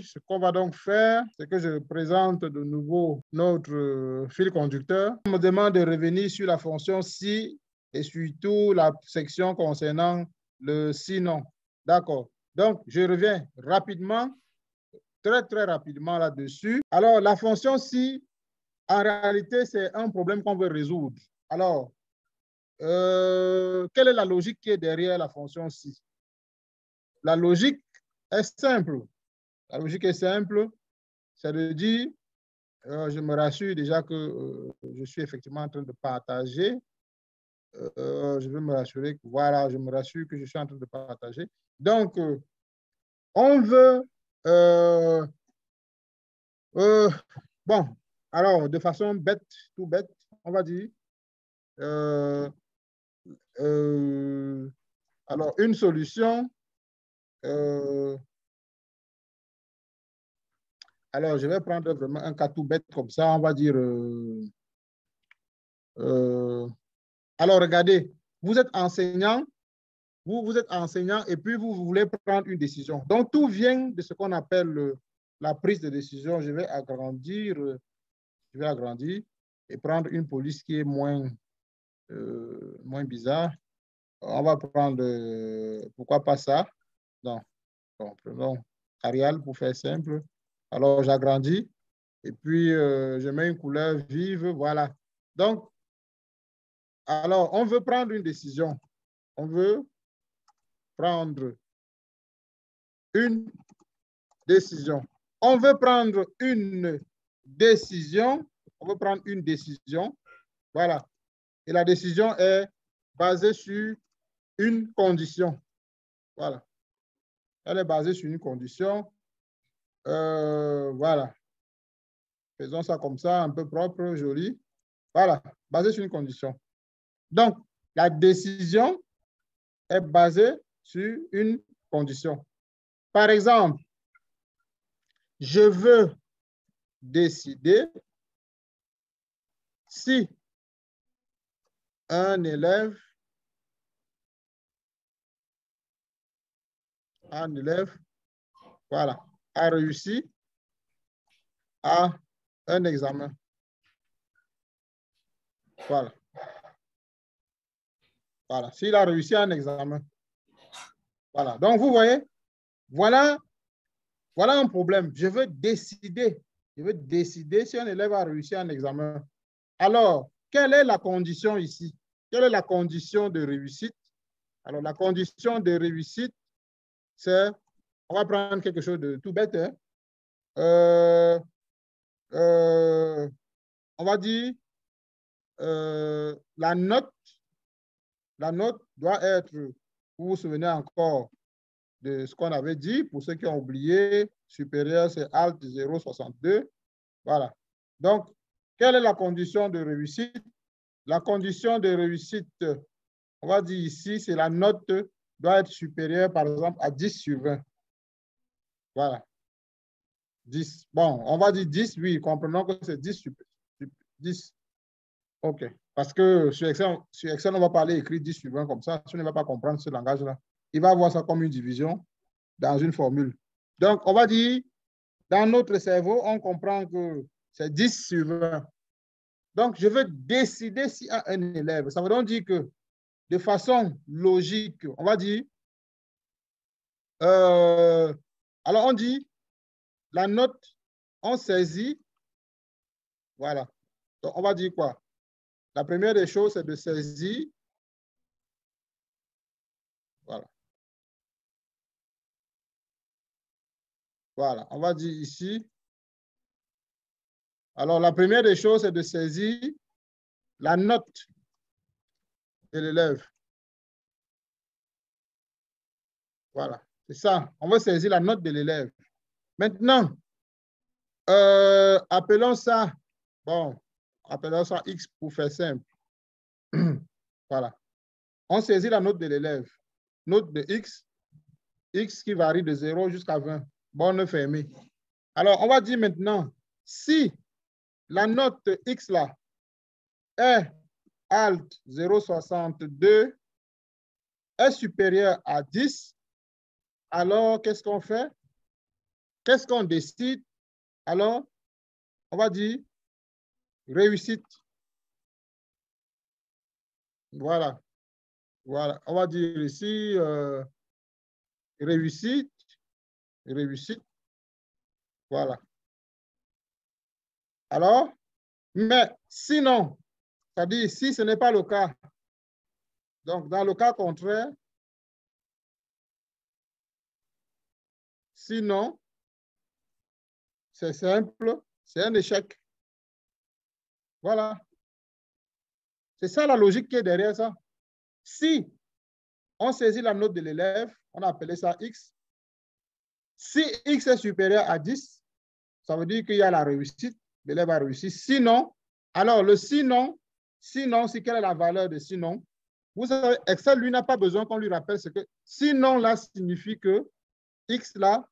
Ce qu'on va donc faire, c'est que je présente de nouveau notre fil conducteur. On me demande de revenir sur la fonction si et surtout la section concernant le sinon. D'accord. Donc, je reviens rapidement, très rapidement là-dessus. Alors, la fonction si, en réalité, c'est un problème qu'on veut résoudre. Alors, quelle est la logique qui est derrière la fonction si? La logique est simple. La logique est simple, c'est de dire, je me rassure déjà que je suis effectivement en train de partager. Je veux me rassurer que, voilà, je me rassure que je suis en train de partager. Donc, on veut, bon, alors, de façon bête, tout bête, on va dire, alors, une solution, alors, je vais prendre vraiment un cas tout bête comme ça, on va dire, alors, regardez, vous êtes enseignant, vous êtes enseignant et puis vous voulez prendre une décision. Donc, tout vient de ce qu'on appelle la prise de décision. Je vais agrandir et prendre une police qui est moins bizarre. On va prendre, pourquoi pas ça? Non, bon, prenons Arial pour faire simple. Alors, j'agrandis et puis je mets une couleur vive, voilà. Donc, alors, on veut prendre une décision. On veut prendre une décision. On veut prendre une décision. On veut prendre une décision. Voilà. Et la décision est basée sur une condition. Voilà. Elle est basée sur une condition. Voilà. Faisons ça comme ça, un peu propre, joli. Voilà. Basée sur une condition. Donc, la décision est basée sur une condition. Par exemple, je veux décider si un élève voilà, a réussi à un examen. Voilà. Voilà. S'il a réussi à un examen. Voilà. Donc, vous voyez, voilà un problème. Je veux décider si un élève a réussi un examen. Alors, quelle est la condition ici? Quelle est la condition de réussite? Alors, la condition de réussite, c'est, on va prendre quelque chose de tout bête, hein? On va dire, la note doit être, vous vous souvenez encore de ce qu'on avait dit, pour ceux qui ont oublié, supérieur, c'est alt 0,62. Voilà. Donc, quelle est la condition de réussite? La condition de réussite, on va dire ici, c'est la note doit être supérieure, par exemple, à 10 sur 20. Voilà. 10. Bon, on va dire 10, oui, comprenons que c'est 10 sur 10. OK. Parce que sur Excel, on va parler écrit 10 sur 20 comme ça. Si on ne va pas comprendre ce langage-là, il va voir ça comme une division dans une formule. Donc, on va dire, dans notre cerveau, on comprend que c'est 10 sur 20. Donc, je veux décider si un élève, ça veut donc dire que de façon logique, on va dire, alors on dit, la note, on saisit, voilà. Donc, on va dire quoi? La première des choses, c'est de saisir, voilà. Voilà, on va dire ici. Alors, la première des choses, c'est de saisir la note de l'élève. Voilà, c'est ça. On va saisir la note de l'élève. Maintenant, appelons ça, bon, appelons ça X pour faire simple. Voilà. On saisit la note de l'élève. Note de X, X qui varie de 0 jusqu'à 20. Bonne fermée. Alors, on va dire maintenant, si la note X là est alt 0,62 est supérieure à 10, alors qu'est-ce qu'on fait? qu'est-ce qu'on décide? Alors, on va dire réussite. Voilà. Voilà. On va dire ici réussite. Réussite. Voilà. Alors, mais sinon, c'est-à-dire si ce n'est pas le cas, donc dans le cas contraire, sinon, c'est simple, c'est un échec. Voilà. C'est ça la logique qui est derrière ça. Si on saisit la note de l'élève, on a appelé ça X. Si X est supérieur à 10, ça veut dire qu'il y a la réussite, l'élève a réussi. Sinon, alors le sinon, c'est quelle est la valeur de sinon? Vous savez, Excel, lui, n'a pas besoin qu'on lui rappelle ce que sinon là signifie que X là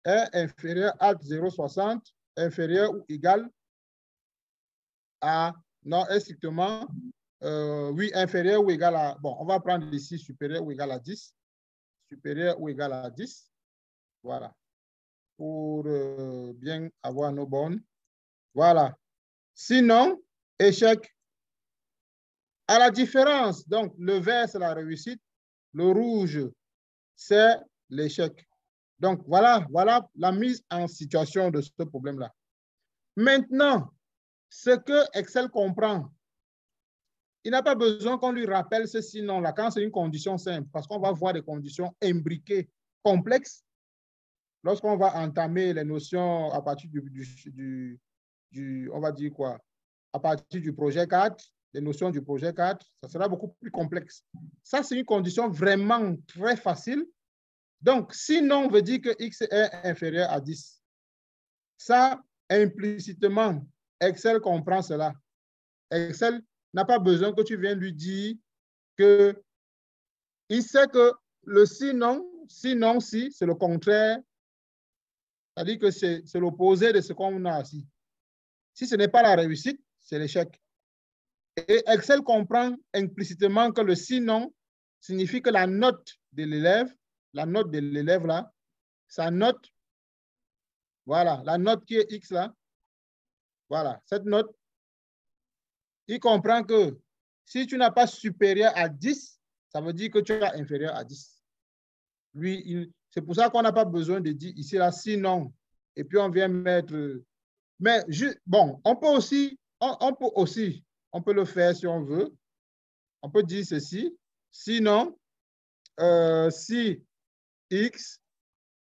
est inférieur à 0,60, inférieur ou égal à, non, est strictement, oui, inférieur ou égal à, bon, on va prendre ici supérieur ou égal à 10, supérieur ou égal à 10, voilà, pour bien avoir nos bornes. Voilà. Sinon, échec. À la différence, donc le vert, c'est la réussite, le rouge, c'est l'échec. Donc, voilà la mise en situation de ce problème-là. Maintenant, ce que Excel comprend, il n'a pas besoin qu'on lui rappelle ce sinon-là quand c'est une condition simple, parce qu'on va voir des conditions imbriquées complexes lorsqu'on va entamer les notions à partir on va dire quoi, à partir du projet 4, les notions du projet 4, ça sera beaucoup plus complexe. Ça, c'est une condition vraiment très facile. Donc, sinon, on veut dire que X est inférieur à 10. Ça, implicitement, Excel comprend cela. Excel n'a pas besoin que tu viennes lui dire que il sait que le sinon, si, c'est le contraire. C'est-à-dire que c'est l'opposé de ce qu'on a ici. Si ce n'est pas la réussite, c'est l'échec. Et Excel comprend implicitement que le sinon signifie que la note de l'élève là, sa note, voilà, la note qui est X là, voilà, cette note, il comprend que si tu n'as pas supérieur à 10, ça veut dire que tu es inférieur à 10. Lui, c'est pour ça qu'on n'a pas besoin de dire ici là, sinon, et puis on vient mettre, mais bon, on peut le faire si on veut. On peut dire ceci, sinon, si X,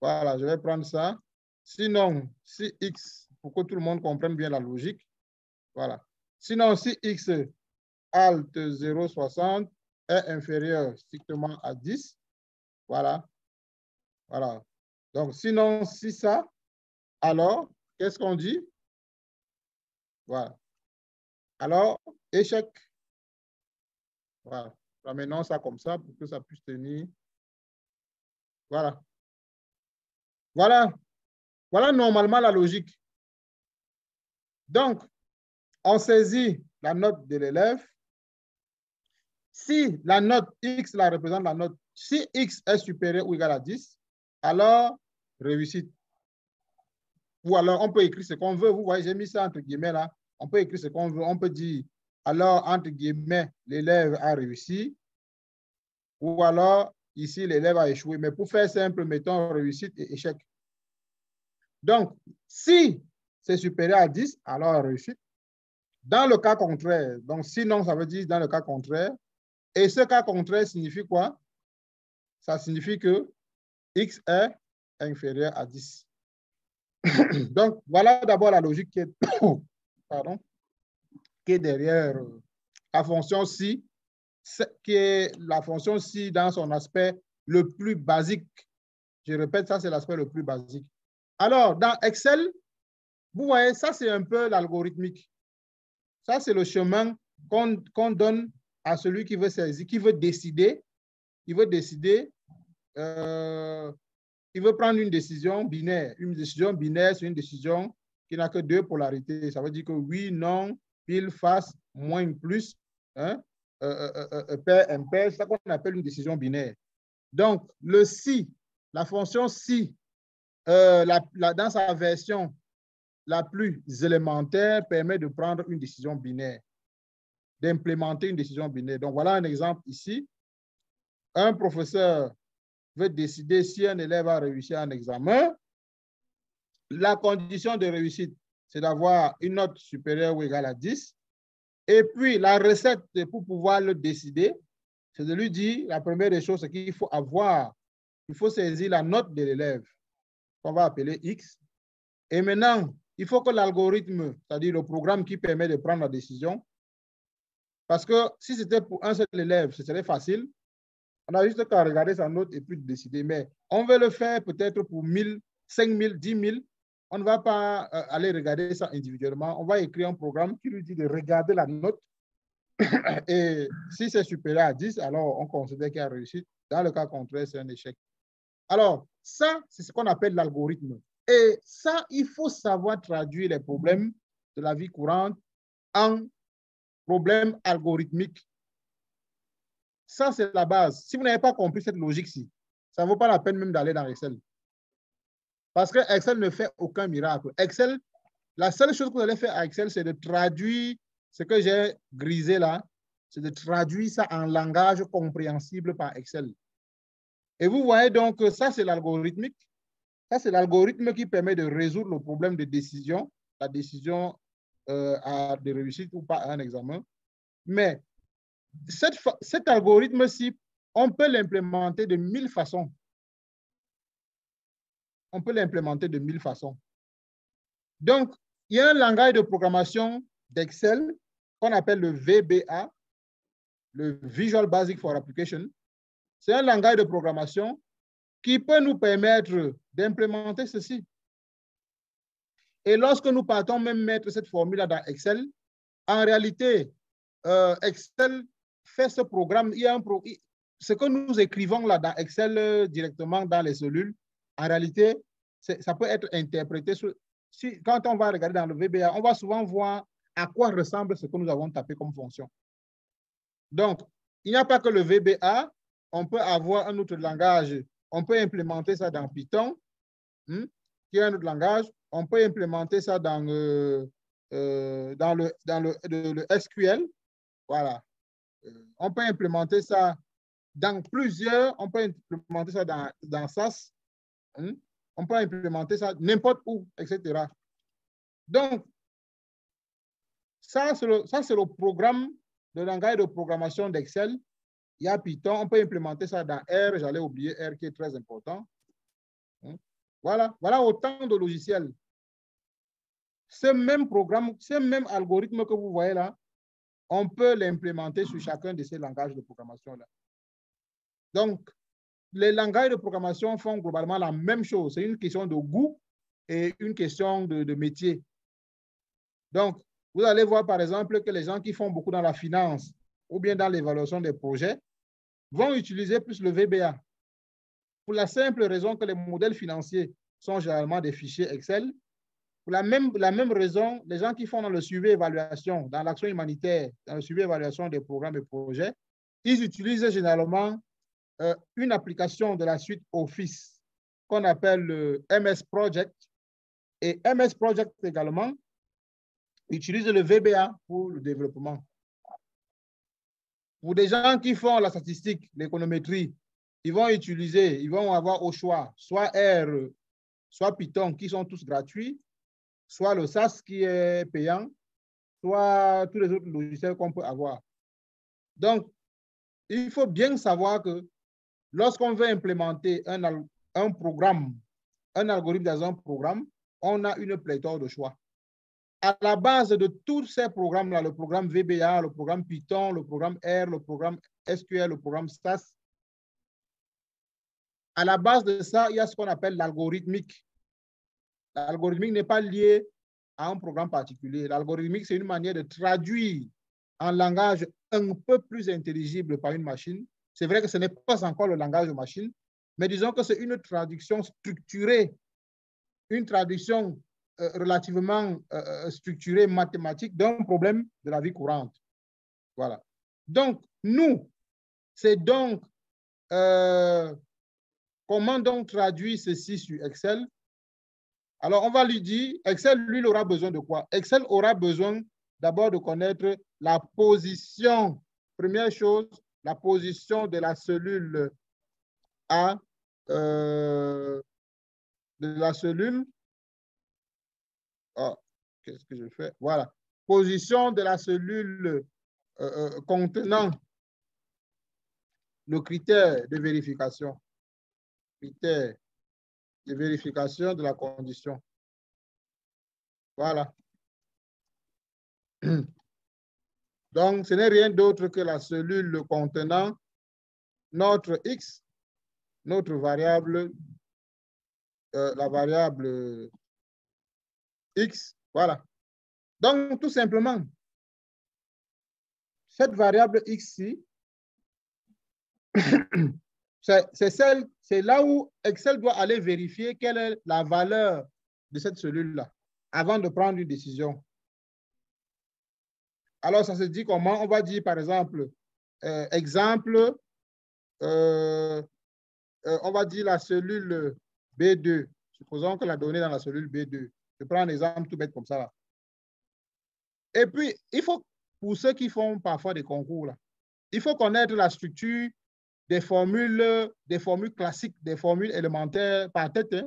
voilà, je vais prendre ça. Sinon, si X, pour que tout le monde comprenne bien la logique, voilà. Sinon, si X alt 0,60 est inférieur strictement à 10, voilà, voilà. Donc, sinon, si ça, alors, qu'est-ce qu'on dit? Voilà. Alors, échec. Voilà. Ramenons ça comme ça pour que ça puisse tenir. Voilà. Voilà. Voilà normalement la logique. Donc, on saisit la note de l'élève. Si la note X la représente la note, si X est supérieur ou égal à 10, alors réussite. Ou alors on peut écrire ce qu'on veut. Vous voyez, j'ai mis ça entre guillemets là. On peut écrire ce qu'on veut. On peut dire, alors entre guillemets, l'élève a réussi. Ou alors, ici, l'élève a échoué. Mais pour faire simple, mettons réussite et échec. Donc, si c'est supérieur à 10, alors réussite. Dans le cas contraire, donc sinon, ça veut dire dans le cas contraire. Et ce cas contraire signifie quoi? Ça signifie que X est inférieur à 10. Donc, voilà d'abord la logique qui est, pardon, qui est derrière la fonction si, qui est la fonction si dans son aspect le plus basique. Je répète, ça, c'est l'aspect le plus basique. Alors, dans Excel, vous voyez, ça, c'est un peu l'algorithmique. Ça, c'est le chemin qu'on donne à celui qui veut saisir, qui veut décider. Il veut décider, il veut prendre une décision binaire. Une décision binaire, c'est une décision qui n'a que deux polarités. Ça veut dire que oui, non, pile, face, moins, plus, hein, pair, impair, c'est ça qu'on appelle une décision binaire. Donc, le si, la fonction si, dans sa version la plus élémentaire, permet de prendre une décision binaire, d'implémenter une décision binaire. Donc, voilà un exemple ici. Un professeur veut décider si un élève a réussi un examen. La condition de réussite, c'est d'avoir une note supérieure ou égale à 10. Et puis, la recette pour pouvoir le décider, c'est de lui dire, la première des choses, c'est qu'il faut il faut saisir la note de l'élève, qu'on va appeler X. Et maintenant, il faut que l'algorithme, c'est-à-dire le programme qui permet de prendre la décision, parce que si c'était pour un seul élève, ce serait facile. On a juste qu'à regarder sa note et puis décider. Mais on veut le faire peut-être pour 1000, 5000, 10 000. On ne va pas aller regarder ça individuellement. On va écrire un programme qui lui dit de regarder la note. Et si c'est supérieur à 10, alors on considère qu'il a réussi. Dans le cas contraire, c'est un échec. Alors, ça, c'est ce qu'on appelle l'algorithme. Et ça, il faut savoir traduire les problèmes de la vie courante en problèmes algorithmiques. Ça, c'est la base. Si vous n'avez pas compris cette logique-ci, ça ne vaut pas la peine même d'aller dans Excel. Parce que Excel ne fait aucun miracle. Excel, la seule chose que vous allez faire à Excel, c'est de traduire ce que j'ai grisé là, c'est de traduire ça en langage compréhensible par Excel. Et vous voyez donc que ça, c'est l'algorithmique. Ça, c'est l'algorithme qui permet de résoudre le problème de décision, la décision de réussite ou pas à un examen. Mais cet algorithme-ci, on peut l'implémenter de 1000 façons. On peut l'implémenter de 1000 façons. Donc, il y a un langage de programmation d'Excel qu'on appelle le VBA, le Visual Basic for Application. C'est un langage de programmation qui peut nous permettre d'implémenter ceci. Et lorsque nous partons même mettre cette formule-là dans Excel, en réalité, Excel fait ce programme. Il y a ce que nous écrivons là dans Excel directement dans les cellules, en réalité, ça peut être interprété. Quand on va regarder dans le VBA, on va souvent voir à quoi ressemble ce que nous avons tapé comme fonction. Donc, il n'y a pas que le VBA, on peut avoir un autre langage. On peut implémenter ça dans Python, qui est un autre langage. On peut implémenter ça dans le SQL. Voilà. On peut implémenter ça dans plusieurs. On peut implémenter ça dans SAS. On peut implémenter ça n'importe où, etc. Donc, ça, c'est le programme de langage de programmation d'Excel. Il y a Python. On peut implémenter ça dans R. J'allais oublier R qui est très important. Voilà autant de logiciels. Ce même programme, ce même algorithme que vous voyez là, on peut l'implémenter sur chacun de ces langages de programmation-là. Donc, les langages de programmation font globalement la même chose. C'est une question de goût et une question de métier. Donc, vous allez voir par exemple que les gens qui font beaucoup dans la finance ou bien dans l'évaluation des projets vont utiliser plus le VBA. Pour la simple raison que les modèles financiers sont généralement des fichiers Excel. Pour la même raison, les gens qui font dans le suivi évaluation, dans l'action humanitaire, dans le suivi évaluation des programmes et projets, ils utilisent généralement une application de la suite Office qu'on appelle le MS Project. Et MS Project également utilise le VBA pour le développement. Pour des gens qui font la statistique, l'économétrie, ils vont avoir au choix soit R, soit Python, qui sont tous gratuits, soit le SAS qui est payant, soit tous les autres logiciels qu'on peut avoir. Donc, il faut bien savoir que lorsqu'on veut implémenter un programme, un algorithme dans un programme, on a une pléthore de choix. À la base de tous ces programmes-là, le programme VBA, le programme Python, le programme R, le programme SQL, le programme SAS, à la base de ça, il y a ce qu'on appelle l'algorithmique. L'algorithmique n'est pas lié à un programme particulier. L'algorithmique, c'est une manière de traduire en langage un peu plus intelligible par une machine. C'est vrai que ce n'est pas encore le langage de machine, mais disons que c'est une traduction structurée, une traduction relativement structurée, mathématique d'un problème de la vie courante. Voilà. Donc, nous, c'est donc comment donc traduire ceci sur Excel? Alors, on va lui dire, Excel, lui, il aura besoin de quoi? Excel aura besoin d'abord de connaître la position. Première chose, la position de la cellule A, qu'est-ce que je fais? Voilà. Position de la cellule contenant le critère de vérification. Critère de vérification de la condition. Voilà. Donc, ce n'est rien d'autre que la cellule contenant notre X, notre variable, la variable X. Voilà. Donc, tout simplement, cette variable X-ci, c'est là où Excel doit aller vérifier quelle est la valeur de cette cellule-là avant de prendre une décision. Alors, ça se dit comment? On va dire, par exemple, exemple, on va dire la cellule B2. Supposons que la donnée dans la cellule B2. Je prends un exemple tout bête comme ça. Là. Et puis, il faut, pour ceux qui font parfois des concours, là, il faut connaître la structure des formules classiques, des formules élémentaires par tête. Hein.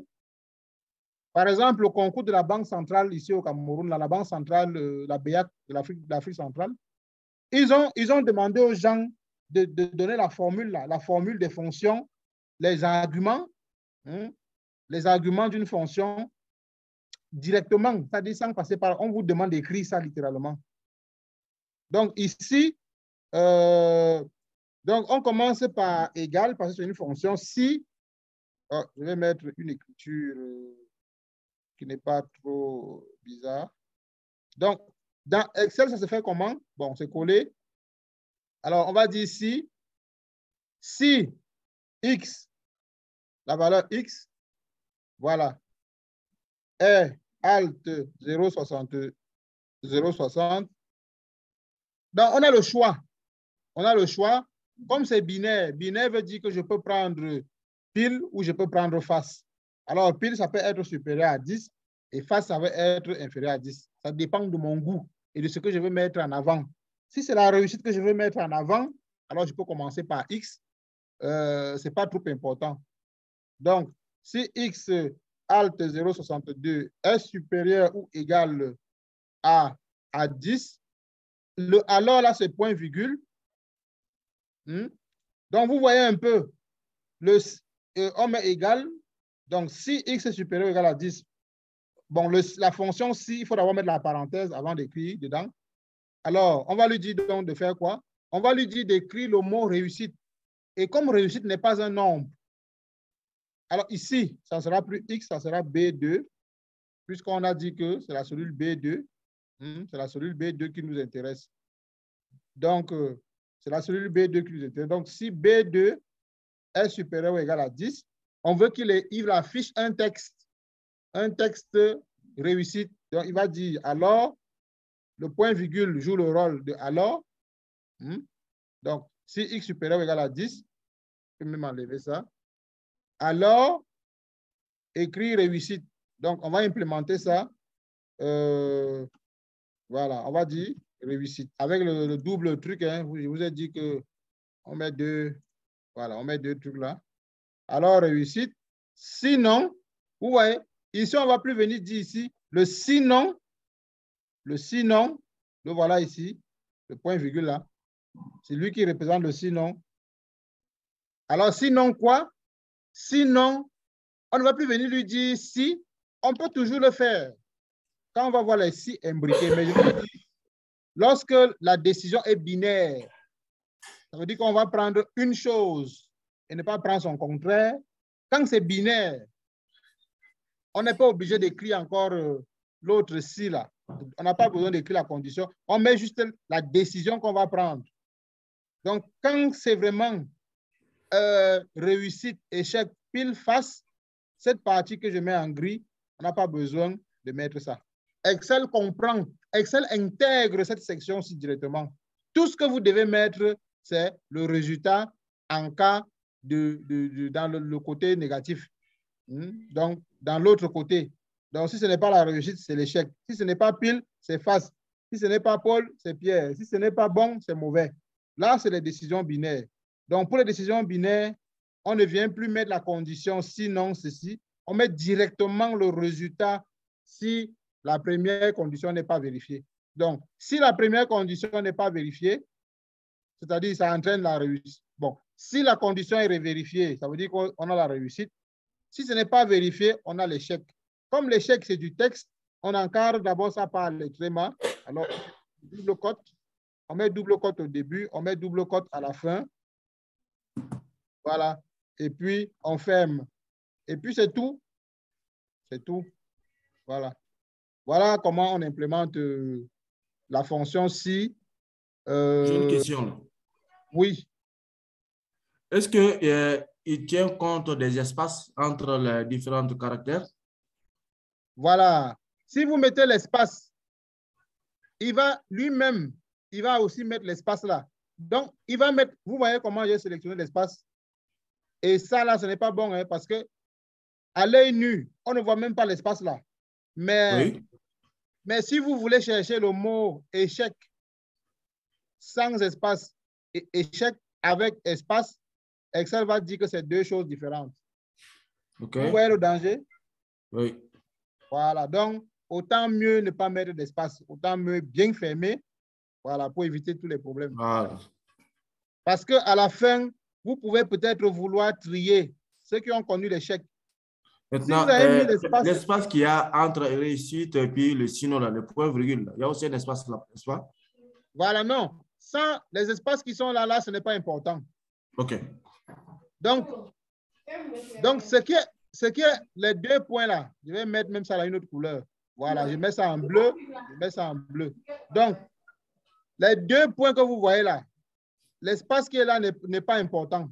Par exemple, le concours de la Banque centrale ici au Cameroun, la Banque centrale, la BEAC de l'Afrique centrale, ils ont demandé aux gens de donner la formule des fonctions, les arguments d'une fonction directement, c'est-à-dire sans passer par, on vous demande d'écrire ça littéralement. Donc ici, donc on commence par égal, parce que c'est une fonction. Si, je vais mettre une écriture qui n'est pas trop bizarre. Donc, dans Excel, ça se fait comment? Bon, c'est collé. Alors, on va dire ici, si X, la valeur X, voilà, est alt 0,60. Donc, on a le choix. On a le choix. Comme c'est binaire, binaire veut dire que je peux prendre pile ou je peux prendre face. Alors, pile, ça peut être supérieur à 10 et face, ça va être inférieur à 10. Ça dépend de mon goût et de ce que je veux mettre en avant. Si c'est la réussite que je veux mettre en avant, alors je peux commencer par X. Ce n'est pas trop important. Donc, si X alt 0,62 est supérieur ou égal à 10, alors là, c'est point virgule. Donc, vous voyez un peu, on met égal. Donc, si X est supérieur ou égal à 10, bon, la fonction si, il faut d'abord mettre la parenthèse avant d'écrire dedans. Alors, on va lui dire donc de faire quoi? On va lui dire d'écrire le mot réussite. Et comme réussite n'est pas un nombre, alors ici, ça sera plus X, ça sera B2, puisqu'on a dit que c'est la cellule B2. C'est la cellule B2 qui nous intéresse. Donc, c'est la cellule B2 qui nous intéresse. Donc, si B2 est supérieur ou égal à 10, on veut qu'il affiche un texte réussite. Donc, il va dire alors, le point virgule joue le rôle de alors. Donc, si X supérieur ou égal à 10, je peux même enlever ça. Alors, écrit réussite. Donc, on va implémenter ça. Voilà, on va dire réussite. Avec le double truc, hein, je vous ai dit qu'on met voilà, on met deux trucs là. Alors, réussite. Sinon, vous voyez, ici, on ne va plus venir dire ici le sinon, le voilà ici, le point virgule là. C'est lui qui représente le sinon. Alors, sinon quoi? Sinon, on ne va plus venir lui dire si, on peut toujours le faire. Quand on va voir les si imbriqués, mais je vous dis, lorsque la décision est binaire, ça veut dire qu'on va prendre une chose et ne pas prendre son contraire. Quand c'est binaire, on n'est pas obligé d'écrire encore l'autre si là. On n'a pas besoin d'écrire la condition. On met juste la décision qu'on va prendre. Donc, quand c'est vraiment réussite, échec, pile, face, cette partie que je mets en gris, on n'a pas besoin de mettre ça. Excel comprend, Excel intègre cette section-ci directement. Tout ce que vous devez mettre, c'est le résultat en cas dans le côté négatif. Donc, dans l'autre côté. Donc, si ce n'est pas la réussite, c'est l'échec. Si ce n'est pas pile, c'est face. Si ce n'est pas Paul, c'est Pierre. Si ce n'est pas bon, c'est mauvais. Là, c'est les décisions binaires. Donc, pour les décisions binaires, on ne vient plus mettre la condition sinon ceci. On met directement le résultat si la première condition n'est pas vérifiée. Donc, si la première condition n'est pas vérifiée, c'est-à-dire ça entraîne la réussite. Bon, si la condition est vérifiée, ça veut dire qu'on a la réussite. Si ce n'est pas vérifié, on a l'échec. Comme l'échec, c'est du texte, on encadre d'abord ça par les trémas. Alors, double cote. On met double cote au début, on met double cote à la fin. Voilà. Et puis, on ferme. Et puis, c'est tout. C'est tout. Voilà. Voilà comment on implémente la fonction si. J'ai une question. Oui. Est-ce qu'il tient compte des espaces entre les différents caractères? Voilà. Si vous mettez l'espace, il va lui-même, il va aussi mettre l'espace là. Donc, il va mettre, vous voyez comment j'ai sélectionné l'espace. Et ça là, ce n'est pas bon, hein, parce que à l'œil nu, on ne voit même pas l'espace là. Mais, oui. mais si vous voulez chercher le mot échec sans espace et échec avec espace, Excel va dire que c'est deux choses différentes. Okay. Vous voyez le danger? Oui. Voilà, donc autant mieux ne pas mettre d'espace, autant mieux bien fermer, voilà, pour éviter tous les problèmes. Voilà. Parce qu'à la fin, vous pouvez peut-être vouloir trier ceux qui ont connu l'échec. Maintenant, si vous avez mis l'espace, l'espace qu'il y a entre réussite et puis le sinon, là, le point virgule, il y a aussi un espace là, n'est-ce pas? Voilà, non. Sans les espaces qui sont là, ce n'est pas important. OK. Donc ce qui est les deux points là, je vais mettre même ça à une autre couleur. Voilà, je mets ça en bleu, je mets ça en bleu. Donc, les deux points que vous voyez là, l'espace qui est là n'est pas important.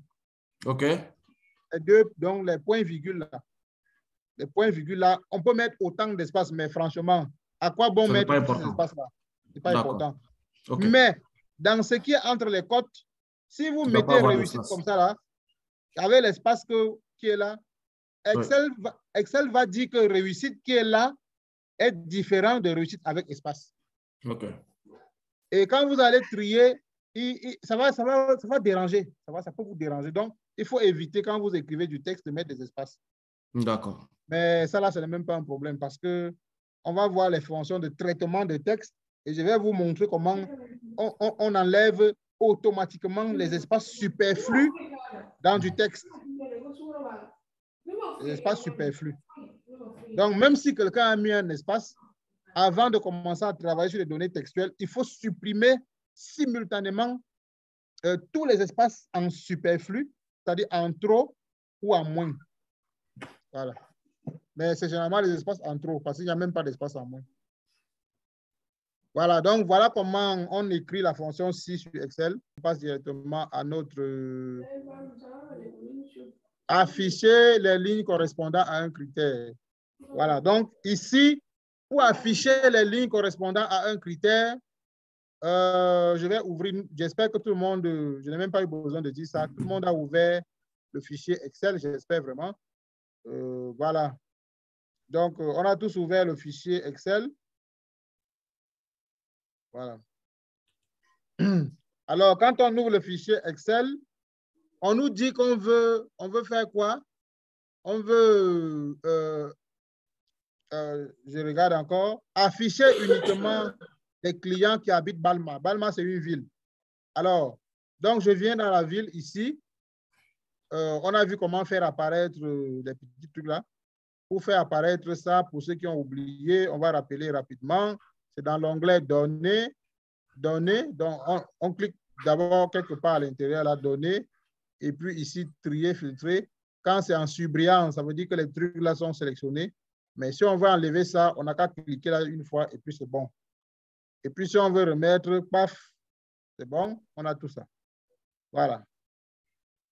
OK. Les deux, donc les points virgules là. Les points virgules là, on peut mettre autant d'espace, mais franchement, à quoi bon mettre tous ces espaces là? Ce n'est pas important. Okay. Mais dans ce qui est entre les côtes, si vous mettez réussite comme ça là, avec l'espace qui est là, Excel va dire que réussite qui est là est différent de réussite avec espace. OK. Et quand vous allez trier, ça va déranger. Ça peut vous déranger. Donc, il faut éviter quand vous écrivez du texte de mettre des espaces. D'accord. Mais ça là, ce n'est même pas un problème parce que on va voir les fonctions de traitement de texte et je vais vous montrer comment on enlève automatiquement les espaces superflus dans du texte. Les espaces superflus. Donc, même si quelqu'un a mis un espace, avant de commencer à travailler sur les données textuelles, il faut supprimer simultanément tous les espaces en superflu, c'est-à-dire en trop ou en moins. Voilà. Mais c'est généralement les espaces en trop, parce qu'il n'y a même pas d'espace en moins. Voilà, donc voilà comment on écrit la fonction si sur Excel. On passe directement à notre afficher les lignes correspondant à un critère. Voilà, donc ici, pour afficher les lignes correspondant à un critère, je vais ouvrir, j'espère que tout le monde, je n'ai même pas eu besoin de dire ça, tout le monde a ouvert le fichier Excel, j'espère vraiment. Voilà. Donc, on a tous ouvert le fichier Excel. Voilà. Alors, quand on ouvre le fichier Excel, on nous dit qu'on veut faire quoi? On veut, je regarde encore, afficher uniquement les clients qui habitent Balma. Balma, c'est une ville. Alors, donc je viens dans la ville ici. On a vu comment faire apparaître les petits trucs là. Pour faire apparaître ça, pour ceux qui ont oublié, on va rappeler rapidement. C'est dans l'onglet Données. Données. Donc, on clique d'abord quelque part à l'intérieur, la Données. Et puis ici, Trier, Filtrer. Quand c'est en subrillant, ça veut dire que les trucs là sont sélectionnés. Mais si on veut enlever ça, on n'a qu'à cliquer là une fois et puis c'est bon. Et puis si on veut remettre, paf, c'est bon, on a tout ça. Voilà.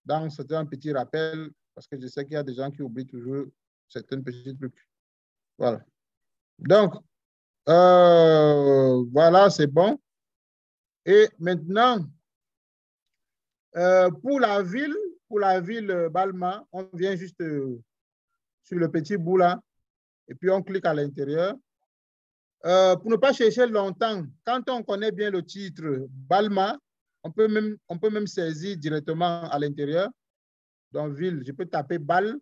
Donc, c'était un petit rappel parce que je sais qu'il y a des gens qui oublient toujours certains petits trucs. Voilà. Donc, voilà, c'est bon. Et maintenant, pour la ville Balma, on vient juste sur le petit bout là. et puis on clique à l'intérieur. Pour ne pas chercher longtemps, quand on connaît bien le titre Balma, on peut même saisir directement à l'intérieur. Dans ville, je peux taper BAL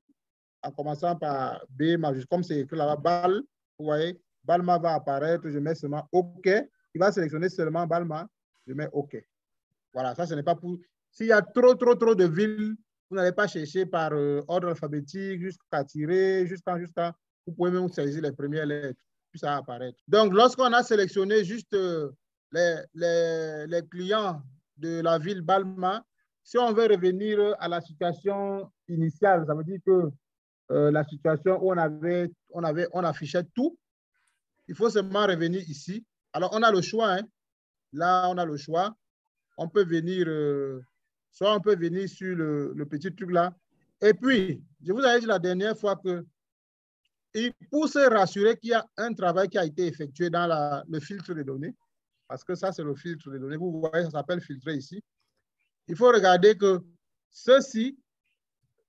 en commençant par B majuscule, comme c'est écrit là-bas, BAL. Vous voyez, Balma va apparaître, je mets seulement OK. Il va sélectionner seulement Balma, je mets OK. Voilà, ça, ce n'est pas pour... S'il y a trop de villes, vous n'allez pas chercher par ordre alphabétique jusqu'à tirer, jusqu'à... Vous pouvez même saisir les premières lettres, puis ça va apparaître. Donc, lorsqu'on a sélectionné juste les clients de la ville Balma, si on veut revenir à la situation initiale, ça veut dire que la situation où on affichait tout, il faut seulement revenir ici. Alors, on a le choix. Hein. Là, on a le choix. On peut venir, soit on peut venir sur le petit truc là. Et puis, je vous avais dit la dernière fois que pour se rassurer qu'il y a un travail qui a été effectué dans le filtre de données, parce que ça, c'est le filtre de données. Vous voyez, ça s'appelle filtrer ici. Il faut regarder que ceci,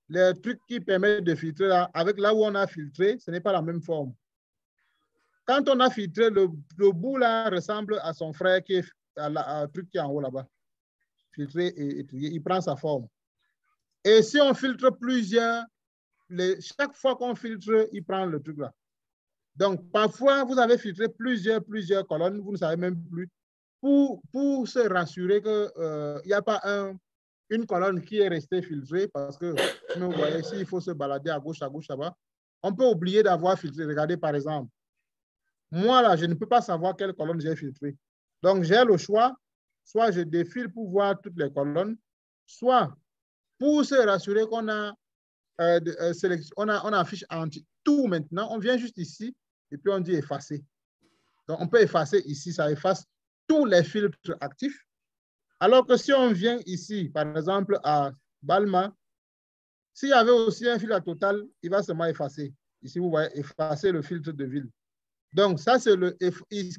les trucs qui permettent de filtrer là, avec là où on a filtré, ce n'est pas la même forme. Quand on a filtré, le bout là ressemble à son frère qui est à truc qui est en haut là-bas. Filtré et trié, il prend sa forme. Et si on filtre plusieurs, chaque fois qu'on filtre, il prend le truc là. Donc, parfois, vous avez filtré plusieurs colonnes, vous ne savez même plus. Pour se rassurer qu'il n'y a pas une colonne qui est restée filtrée, parce que, vous voyez, ici, il faut se balader à gauche, là-bas. On peut oublier d'avoir filtré. Regardez, par exemple, moi, là, je ne peux pas savoir quelle colonne j'ai filtrée. Donc, j'ai le choix. Soit je défile pour voir toutes les colonnes, soit pour se rassurer qu'on a on affiche tout maintenant, on vient juste ici et puis on dit effacer. Donc, on peut effacer ici, ça efface tous les filtres actifs. Alors que si on vient ici, par exemple, à Balma, s'il y avait aussi un filtre total, il va seulement effacer. Ici, vous voyez, effacer le filtre de ville. Donc, ça, c'est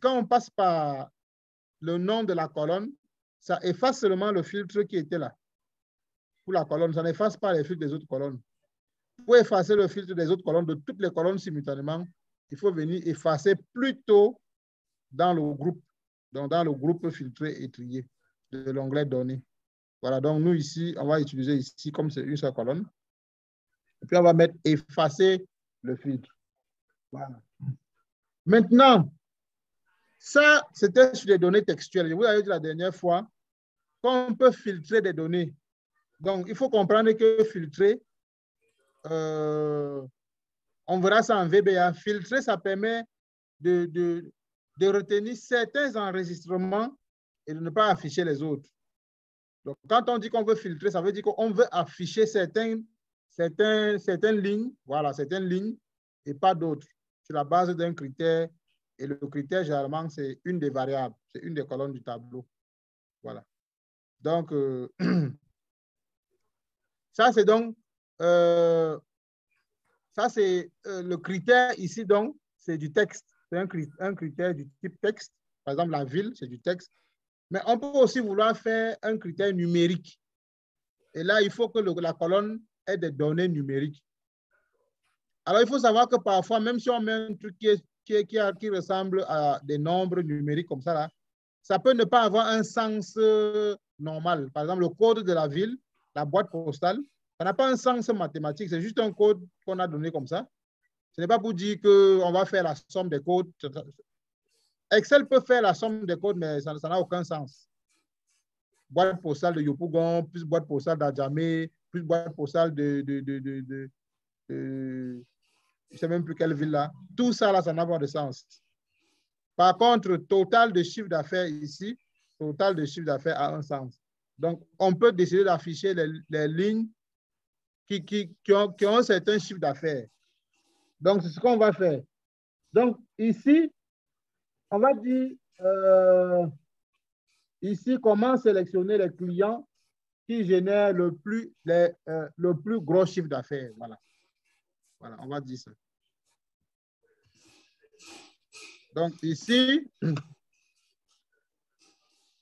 quand on passe par le nom de la colonne, ça efface seulement le filtre qui était là. Pour la colonne, ça n'efface pas les filtres des autres colonnes. Pour effacer le filtre des autres colonnes, de toutes les colonnes simultanément, il faut venir effacer plutôt dans le groupe, donc dans le groupe filtré et trié de l'onglet données. Voilà, donc nous ici, on va utiliser ici comme c'est une seule colonne. Et puis on va mettre effacer le filtre. Voilà. Maintenant, ça, c'était sur les données textuelles. Je vous avais dit la dernière fois qu'on peut filtrer des données. Donc, il faut comprendre que filtrer, on verra ça en VBA. Filtrer, ça permet de retenir certains enregistrements et de ne pas afficher les autres. Donc, quand on dit qu'on veut filtrer, ça veut dire qu'on veut afficher certaines lignes, voilà, certaines lignes et pas d'autres, sur la base d'un critère. Et le critère, généralement, c'est une des variables, c'est une des colonnes du tableau. Voilà. Donc, ça, c'est donc, ça, c'est le critère ici, donc, c'est du texte. C'est un critère du type texte. Par exemple, la ville, c'est du texte. Mais on peut aussi vouloir faire un critère numérique. Et là, il faut que la colonne ait des données numériques. Alors, il faut savoir que parfois, même si on met un truc qui ressemble à des nombres numériques comme ça, là, ça peut ne pas avoir un sens normal. Par exemple, le code de la ville, la boîte postale, ça n'a pas un sens mathématique, c'est juste un code qu'on a donné comme ça. Ce n'est pas pour dire qu'on va faire la somme des codes. Excel peut faire la somme des codes, mais ça n'a aucun sens. Boîte postale de Yopougon, plus boîte postale d'Adjamé, plus boîte postale je ne sais même plus quelle ville là. Tout ça, là, ça n'a pas de sens. Par contre, total de chiffre d'affaires ici, total de chiffre d'affaires a un sens. Donc, on peut décider d'afficher les lignes qui ont un certain chiffre d'affaires. Donc, c'est ce qu'on va faire. Donc, ici, on va dire, ici, comment sélectionner les clients qui génèrent le plus gros chiffre d'affaires. Voilà. Voilà, on va dire ça. Donc, ici,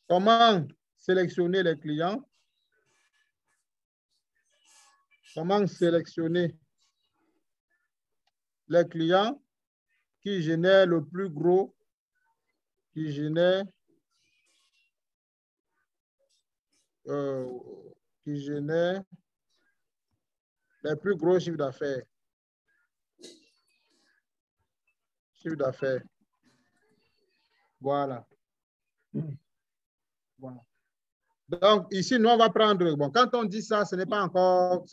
comment sélectionner les clients? Comment sélectionner les clients qui génère le plus gros, qui génère les plus gros chiffres d'affaires. Chiffre d'affaires. Voilà. Voilà. Donc, ici, nous, on va prendre, bon, quand on dit ça, ce n'est pas encore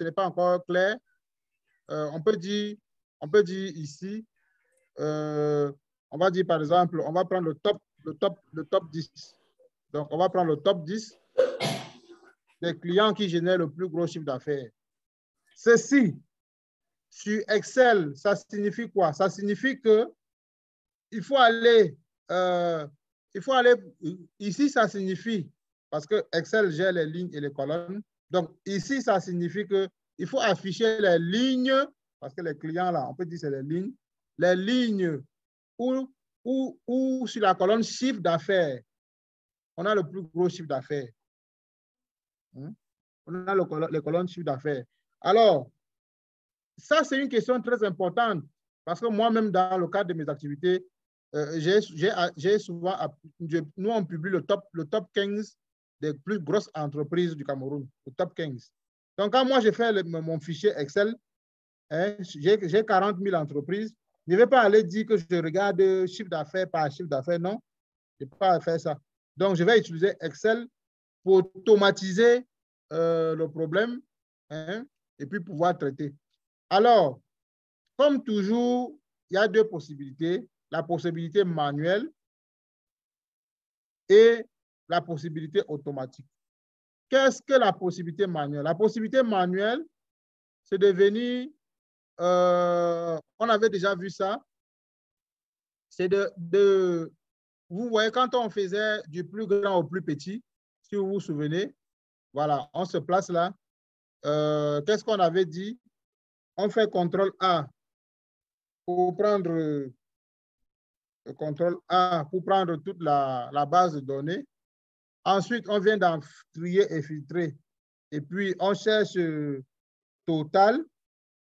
clair. On peut dire ici, on va dire par exemple, on va prendre le top 10. Donc, on va prendre le top 10 des clients qui génèrent le plus gros chiffre d'affaires. Ceci, sur Excel, ça signifie quoi? Ça signifie que il faut aller ici, ça signifie, parce que Excel gère les lignes et les colonnes. Donc, ici, ça signifie qu'il faut afficher les lignes, parce que les clients, là, on peut dire que c'est les lignes où sur la colonne chiffre d'affaires, on a le plus gros chiffre d'affaires. On a les colonnes chiffre d'affaires. Alors, ça, c'est une question très importante, parce que moi-même, dans le cadre de mes activités, j'ai souvent, nous, on publie le top 15 des plus grosses entreprises du Cameroun, le top 15. Donc, quand moi, j'ai fait mon fichier Excel, hein, j'ai 40 000 entreprises, je ne vais pas aller dire que je regarde chiffre d'affaires par chiffre d'affaires, non, je ne peux pas faire ça. Donc, je vais utiliser Excel pour automatiser le problème, hein, et puis pouvoir traiter. Alors, comme toujours, il y a deux possibilités. La possibilité manuelle et la possibilité automatique. Qu'est-ce que la possibilité manuelle? La possibilité manuelle, c'est de venir, on avait déjà vu ça, c'est vous voyez, quand on faisait du plus grand au plus petit, si vous vous souvenez, voilà, on se place là. Qu'est-ce qu'on avait dit? On fait CTRL-A pour prendre toute la base de données. Ensuite, on vient d'en trier et filtrer. Et puis, on cherche total.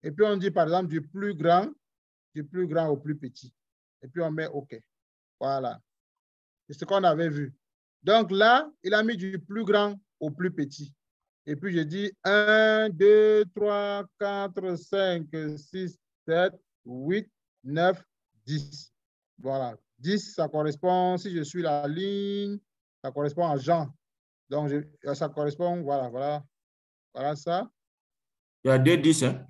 Et puis, on dit, par exemple, du plus grand au plus petit. Et puis, on met OK. Voilà. C'est ce qu'on avait vu. Donc là, il a mis du plus grand au plus petit. Et puis, je dis 1, 2, 3, 4, 5, 6, 7, 8, 9, 10. Voilà. 10, ça correspond, si je suis la ligne, ça correspond à Jean. Donc, ça correspond, voilà ça. Il y a 2 10, hein?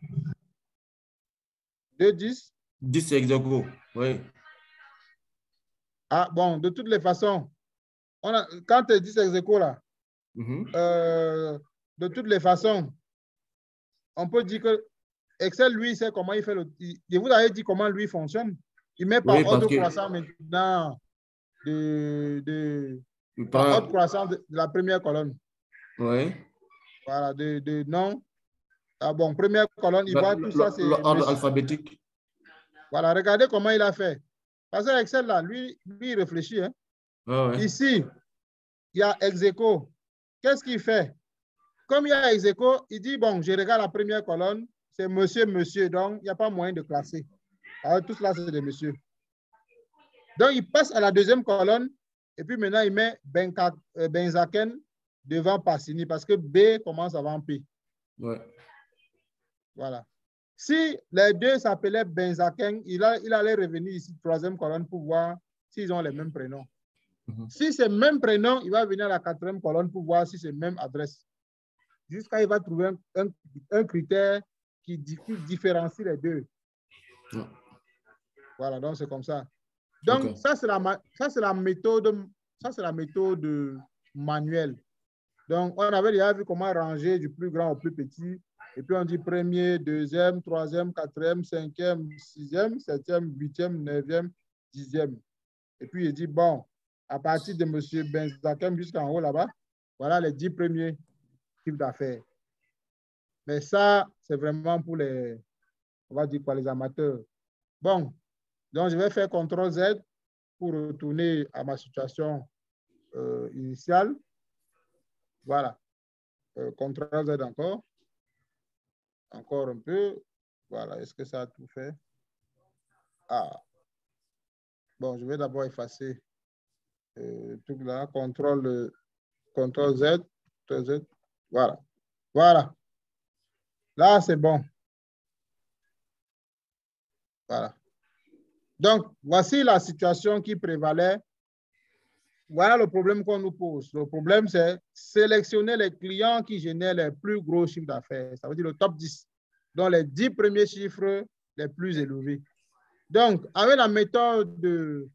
2 10. 10 ex aequo, oui. Ah, bon, de toutes les façons, quand tu dis ex aequo là, de toutes les façons, on peut dire que Excel, lui, sait comment il fait je vous avais dit comment lui fonctionne. Il met par ordre croissant maintenant par ordre croissant de la première colonne. Oui. Voilà, non. Ah bon, première colonne, il voit tout ça, c'est l'ordre alphabétique. Voilà, regardez comment il a fait. Parce que Excel, là, lui il réfléchit. Hein. Ouais. Ici, il y a ex aequo. Qu'est-ce qu'il fait? Comme il y a ex aequo, il dit, bon, je regarde la première colonne, c'est monsieur, monsieur, donc il n'y a pas moyen de classer. Alors, tout cela, c'est des messieurs. Donc, il passe à la deuxième colonne, et puis maintenant, il met Benzaken devant Passini, parce que B commence avant P. Ouais. Voilà. Si les deux s'appelaient Benzaken, il allait revenir ici, troisième colonne, pour voir s'ils ont les mêmes prénoms. Si c'est le même prénom, il va venir à la quatrième colonne pour voir si c'est la même adresse. Jusqu'à il va trouver un critère qui différencie les deux. Voilà, donc c'est comme ça. Donc, ça, c'est la méthode manuelle. Donc, on avait déjà vu comment ranger du plus grand au plus petit. Et puis, on dit premier, deuxième, troisième, quatrième, cinquième, sixième, septième, huitième, neuvième, dixième. Et puis, il dit, bon, à partir de M. Benzakem jusqu'en haut là-bas, voilà les 10 premiers chiffres d'affaires. Mais ça, c'est vraiment pour on va dire quoi, les amateurs. Bon, donc je vais faire CTRL-Z pour retourner à ma situation initiale. Voilà. CTRL-Z encore. Encore un peu. Voilà. Est-ce que ça a tout fait? Ah. Bon, je vais d'abord effacer tout là. CTRL Z, Z. Voilà. Voilà. Là, c'est bon. Voilà. Donc, voici la situation qui prévalait. Voilà le problème qu'on nous pose. Le problème, c'est sélectionner les clients qui génèrent les plus gros chiffres d'affaires. Ça veut dire le top 10, dont les 10 premiers chiffres les plus élevés. Donc, avec la méthode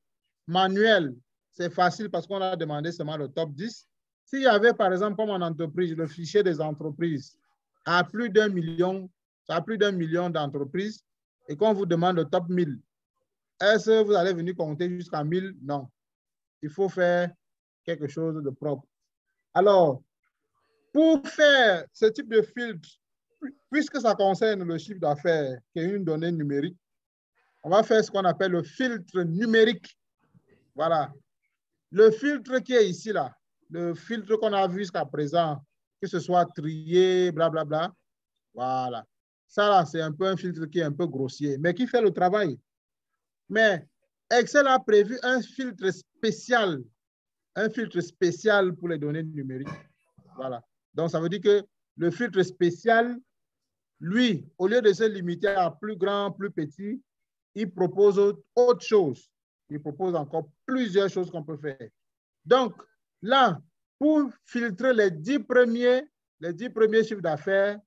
manuelle, c'est facile parce qu'on a demandé seulement le top 10. S'il y avait, par exemple, comme en entreprise, le fichier des entreprises à plus d'1 million, à plus d'1 million d'entreprises, et qu'on vous demande le top 1000, est-ce que vous allez venir compter jusqu'à 1000? Non. Il faut faire quelque chose de propre. Alors, pour faire ce type de filtre, puisque ça concerne le chiffre d'affaires, qui est une donnée numérique, on va faire ce qu'on appelle le filtre numérique. Voilà. Le filtre qui est ici, là, le filtre qu'on a vu jusqu'à présent, que ce soit trié, blablabla, voilà. Ça, là, c'est un peu un filtre qui est un peu grossier, mais qui fait le travail. Mais Excel a prévu un filtre spécial pour les données numériques. Voilà. Donc, ça veut dire que le filtre spécial, lui, au lieu de se limiter à plus grand, plus petit, il propose autre chose. Il propose encore plusieurs choses qu'on peut faire. Donc, là, pour filtrer les 10 premiers chiffres d'affaires,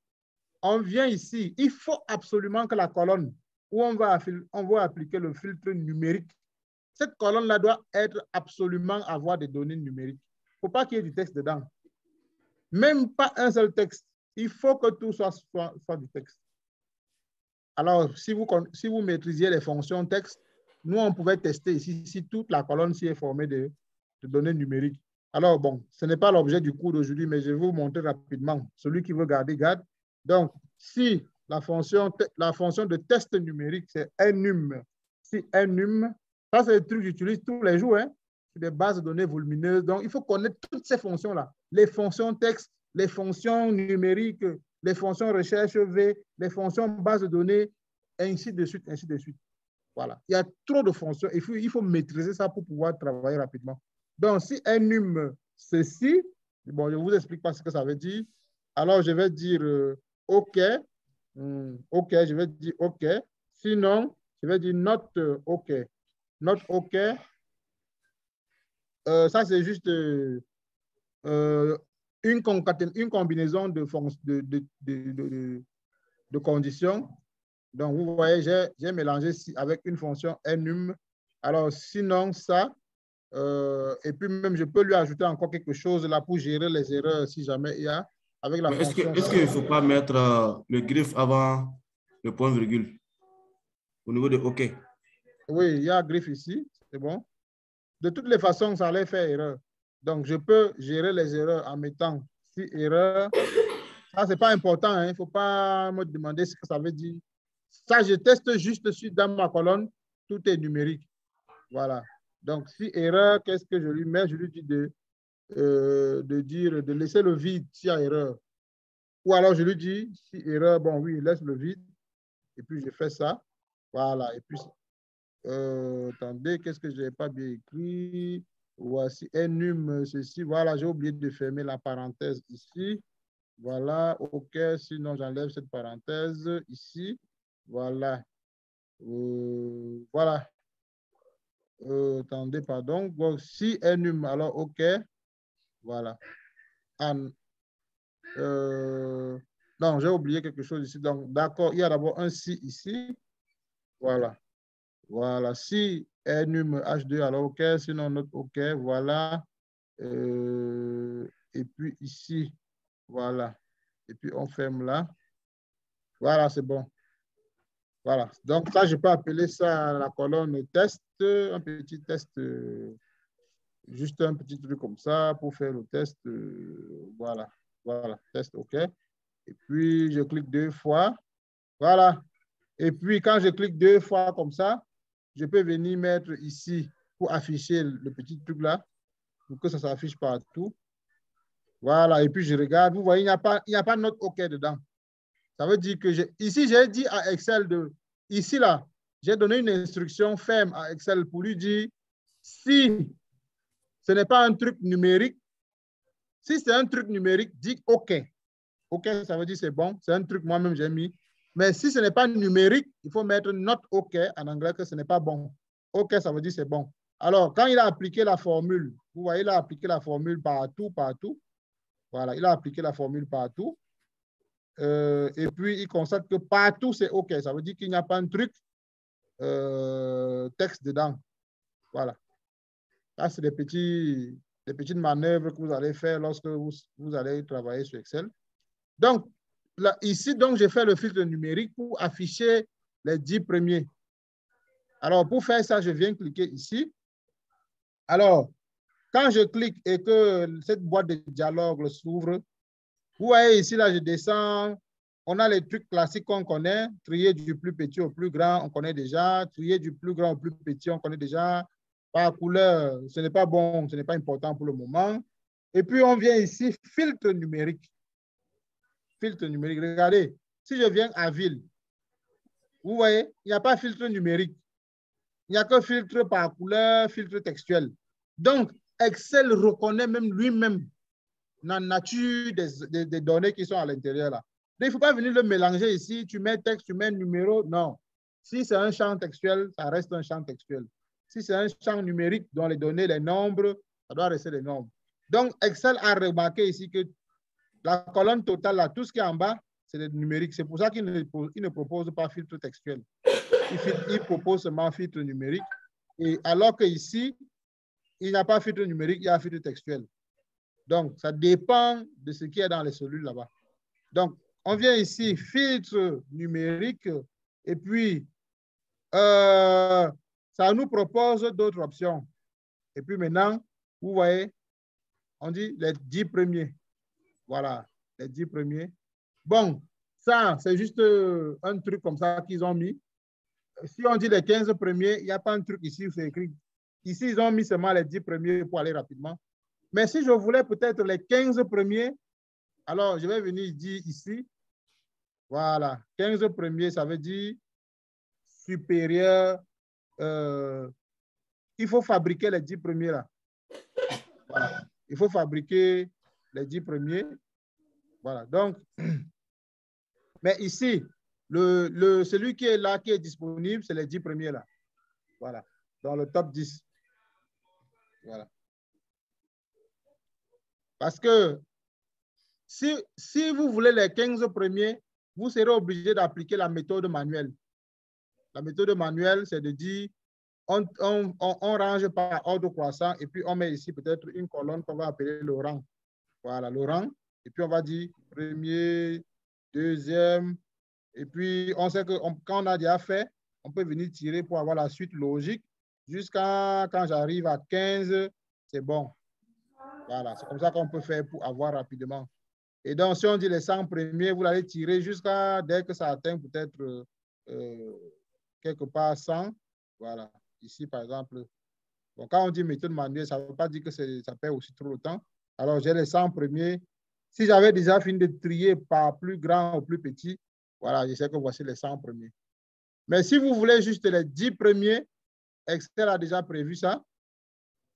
on vient ici. Il faut absolument que la colonne où on va appliquer le filtre numérique, cette colonne-là doit être absolument avoir des données numériques. Il ne faut pas qu'il y ait du texte dedans. Même pas un seul texte. Il faut que tout soit du texte. Alors, si vous maîtrisiez les fonctions texte, nous, on pouvait tester ici si toute la colonne est formée de données numériques. Alors, bon, ce n'est pas l'objet du cours d'aujourd'hui, mais je vais vous montrer rapidement. Celui qui veut garder, garde. Donc, si la fonction de test numérique, c'est enum. Si enum, ça, c'est le truc que j'utilise tous les jours, hein, sur des bases de données volumineuses. Donc, il faut connaître toutes ces fonctions-là. Les fonctions texte, les fonctions numériques, les fonctions recherche V, les fonctions base de données, ainsi de suite, ainsi de suite. Voilà. Il y a trop de fonctions. Il faut maîtriser ça pour pouvoir travailler rapidement. Donc, si enum ceci, bon, je ne vous explique pas ce que ça veut dire. Alors, je vais dire OK. OK, je vais dire OK. Sinon, je vais dire not OK. Not OK. Ça, c'est juste une combinaison de conditions. Donc, vous voyez, j'ai mélangé avec une fonction enum. Alors, sinon, ça, et puis même, je peux lui ajouter encore quelque chose là pour gérer les erreurs si jamais il y a. Avec la fonction. Est-ce qu'il ne faut pas mettre le griffe avant le point virgule au niveau de OK? Oui, il y a griffe ici, c'est bon. De toutes les façons, ça allait faire erreur. Donc, je peux gérer les erreurs en mettant si erreur. Ça, ce n'est pas important. Il ne faut pas me demander ce que ça veut dire. Ça, je teste juste dans ma colonne. Tout est numérique. Voilà. Donc, si erreur, qu'est-ce que je lui mets? Je lui dis de laisser le vide s'il y a erreur. Ou alors, je lui dis, si erreur, bon, oui, laisse le vide. Et puis, je fais ça. Voilà. Et puis, attendez, qu'est-ce que je n'ai pas bien écrit? Voici enum, ceci. Voilà, j'ai oublié de fermer la parenthèse ici. Voilà, OK. Sinon, j'enlève cette parenthèse ici. Voilà. Voilà. Attendez, pardon. Bon, si enum, alors OK. Voilà. Non, j'ai oublié quelque chose ici. Donc, d'accord, il y a d'abord un si ici. Voilà. Voilà. Si enum H2, alors OK. Sinon, notre OK. Voilà. Et puis ici, voilà. Et puis, on ferme là. Voilà, c'est bon. Voilà. Donc, ça, je peux appeler ça la colonne test. Un petit test, juste un petit truc comme ça pour faire le test. Voilà. Voilà. Test OK. Et puis, je clique 2 fois. Voilà. Et puis, quand je clique 2 fois comme ça, je peux venir mettre ici pour afficher le petit truc là, pour que ça s'affiche partout. Voilà. Et puis, je regarde. Vous voyez, il n'y a pas notre OK dedans. Ça veut dire que ici, j'ai dit à Excel ici, là, j'ai donné une instruction ferme à Excel pour lui dire, si ce n'est pas un truc numérique, si c'est un truc numérique, dis OK. OK, ça veut dire c'est bon, c'est un truc moi-même j'ai mis. Mais si ce n'est pas numérique, il faut mettre not OK en anglais que ce n'est pas bon. OK, ça veut dire c'est bon. Alors, quand il a appliqué la formule, vous voyez, il a appliqué la formule partout. Voilà, il a appliqué la formule partout. Et puis, il constate que partout, c'est OK. Ça veut dire qu'il n'y a pas un truc texte dedans. Voilà. Ça, c'est des petites manœuvres que vous allez faire lorsque vous allez travailler sur Excel. Donc, là, ici, donc, j'ai fait le filtre numérique pour afficher les 10 premiers. Alors, pour faire ça, je viens cliquer ici. Alors, quand je clique et que cette boîte de dialogue s'ouvre, vous voyez ici, là, je descends. On a les trucs classiques qu'on connaît. Trier du plus petit au plus grand, on connaît déjà. Trier du plus grand au plus petit, on connaît déjà. Par couleur, ce n'est pas bon, ce n'est pas important pour le moment. Et puis, on vient ici, filtre numérique. Filtre numérique. Regardez, si je viens à ville, vous voyez, il n'y a pas de filtre numérique. Il n'y a que filtre par couleur, filtre textuel. Donc, Excel reconnaît même lui-même la nature des données qui sont à l'intérieur là. Il ne faut pas venir le mélanger ici. Tu mets texte, tu mets numéro. Non. Si c'est un champ textuel, ça reste un champ textuel. Si c'est un champ numérique dont les données, les nombres, ça doit rester les nombres. Donc, Excel a remarqué ici que la colonne totale, là, tout ce qui est en bas, c'est le numérique. C'est pour ça qu'il ne propose pas filtre textuel. Il propose seulement filtre numérique. Et alors qu'ici, il n'y a pas filtre numérique, il y a filtre textuel. Donc, ça dépend de ce qui est dans les cellules là-bas. Donc, on vient ici, filtre numérique, et puis, ça nous propose d'autres options. Et puis maintenant, vous voyez, on dit les 10 premiers. Voilà, les 10 premiers. Bon, ça, c'est juste un truc comme ça qu'ils ont mis. Si on dit les 15 premiers, il n'y a pas un truc ici où c'est écrit. Ici, ils ont mis seulement les 10 premiers pour aller rapidement. Mais si je voulais peut-être les 15 premiers, alors je vais venir dire ici, voilà, 15 premiers, ça veut dire supérieur. Il faut fabriquer les 10 premiers là. Voilà. Il faut fabriquer les 10 premiers. Voilà, donc, mais ici, celui qui est là, qui est disponible, c'est les 10 premiers là. Voilà, dans le top 10. Voilà. Parce que si vous voulez les 15 premiers, vous serez obligé d'appliquer la méthode manuelle. La méthode manuelle, c'est de dire, on range par ordre croissant et puis on met ici peut-être une colonne qu'on va appeler le rang. Voilà, le rang. Et puis on va dire premier, deuxième. Et puis on sait que quand on a déjà fait, on peut venir tirer pour avoir la suite logique jusqu'à quand j'arrive à 15, c'est bon. Voilà, c'est comme ça qu'on peut faire pour avoir rapidement. Et donc, si on dit les 100 premiers, vous allez tirer jusqu'à dès que ça atteint peut-être quelque part 100. Voilà, ici par exemple. Bon, quand on dit méthode manuelle, ça ne veut pas dire que ça perd aussi trop de temps. Alors, j'ai les 100 premiers. Si j'avais déjà fini de trier par plus grand ou plus petit, voilà, je sais que voici les 100 premiers. Mais si vous voulez juste les 10 premiers, Excel a déjà prévu ça.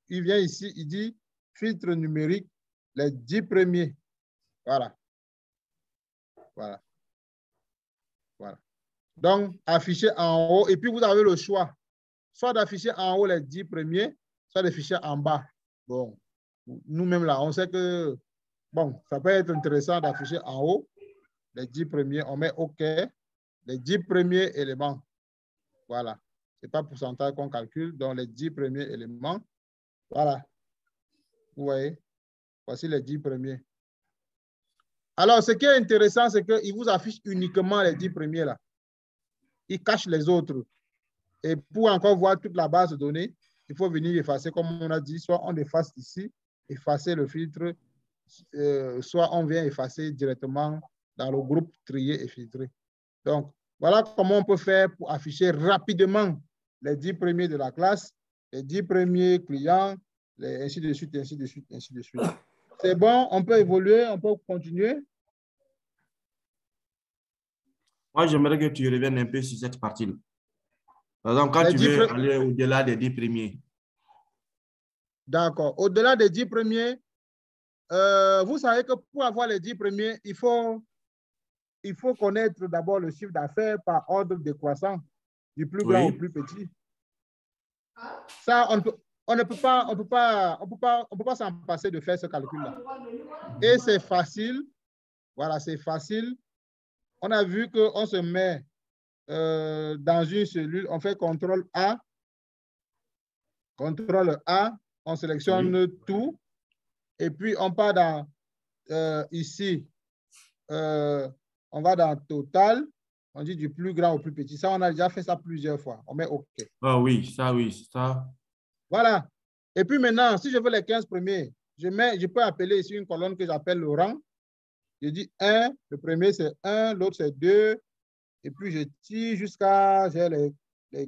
Il vient ici, il dit filtre numérique, les 10 premiers. Voilà. Voilà. Voilà. Donc, afficher en haut. Et puis, vous avez le choix. Soit d'afficher en haut les 10 premiers, soit d'afficher en bas. Bon, nous-mêmes là, on sait que, bon, ça peut être intéressant d'afficher en haut les 10 premiers. On met OK, les 10 premiers éléments. Voilà. Ce n'est pas pourcentage qu'on calcule, donc les 10 premiers éléments. Voilà. Vous voyez, voici les 10 premiers. Alors, ce qui est intéressant, c'est qu'il vous affiche uniquement les 10 premiers là. Il cache les autres. Et pour encore voir toute la base de données, il faut venir effacer, comme on a dit, soit on efface ici, effacer le filtre, soit on vient effacer directement dans le groupe trier et filtrer. Donc, voilà comment on peut faire pour afficher rapidement les 10 premiers de la classe, les 10 premiers clients, ainsi de suite, ainsi de suite, ainsi de suite. C'est bon, on peut évoluer, on peut continuer. Moi, j'aimerais que tu reviennes un peu sur cette partie-là. Par exemple, quand Les tu 10 veux aller au-delà des 10 premiers. D'accord. Au-delà des 10 premiers, vous savez que pour avoir les 10 premiers, il faut connaître d'abord le chiffre d'affaires par ordre décroissant, du plus grand au Oui. plus petit. Ça, on ne peut pas s'en passer de faire ce calcul-là. Et c'est facile. Voilà, c'est facile. On a vu qu'on se met dans une cellule, on fait CTRL A, on sélectionne Oui. tout, et puis on part dans ici, on va dans total, on dit du plus grand au plus petit. Ça, on a déjà fait ça plusieurs fois. On met OK. Ah oui, ça. Voilà. Et puis maintenant, si je veux les 15 premiers, je peux appeler ici une colonne que j'appelle le rang. Je dis 1, le premier c'est 1, l'autre c'est 2, et puis je tire jusqu'à les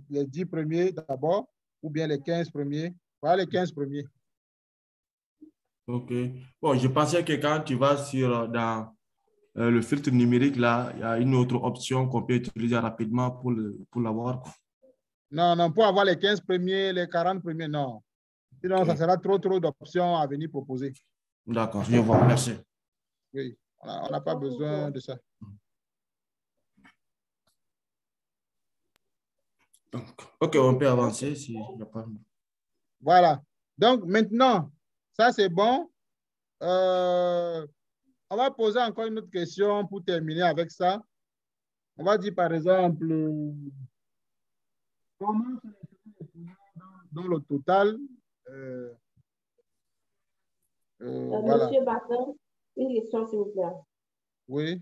10 premiers d'abord, ou bien les 15 premiers. Voilà les 15 premiers. OK. Bon, je pensais que quand tu vas dans le filtre numérique, là, il y a une autre option qu'on peut utiliser rapidement pour l'avoir. Non, non, pour avoir les 15 premiers, les 40 premiers, non. Sinon, OK. ça sera trop d'options à venir proposer. D'accord, je vois. Merci. Oui, on n'a pas besoin de ça. Donc, OK, on peut avancer s'il n'y a pas. Voilà. Donc, maintenant, ça, c'est bon. On va poser encore une autre question pour terminer avec ça. On va dire, par exemple, comment sélectionner les clients dans le total? Voilà. Monsieur Batin, une question, s'il vous plaît. Oui.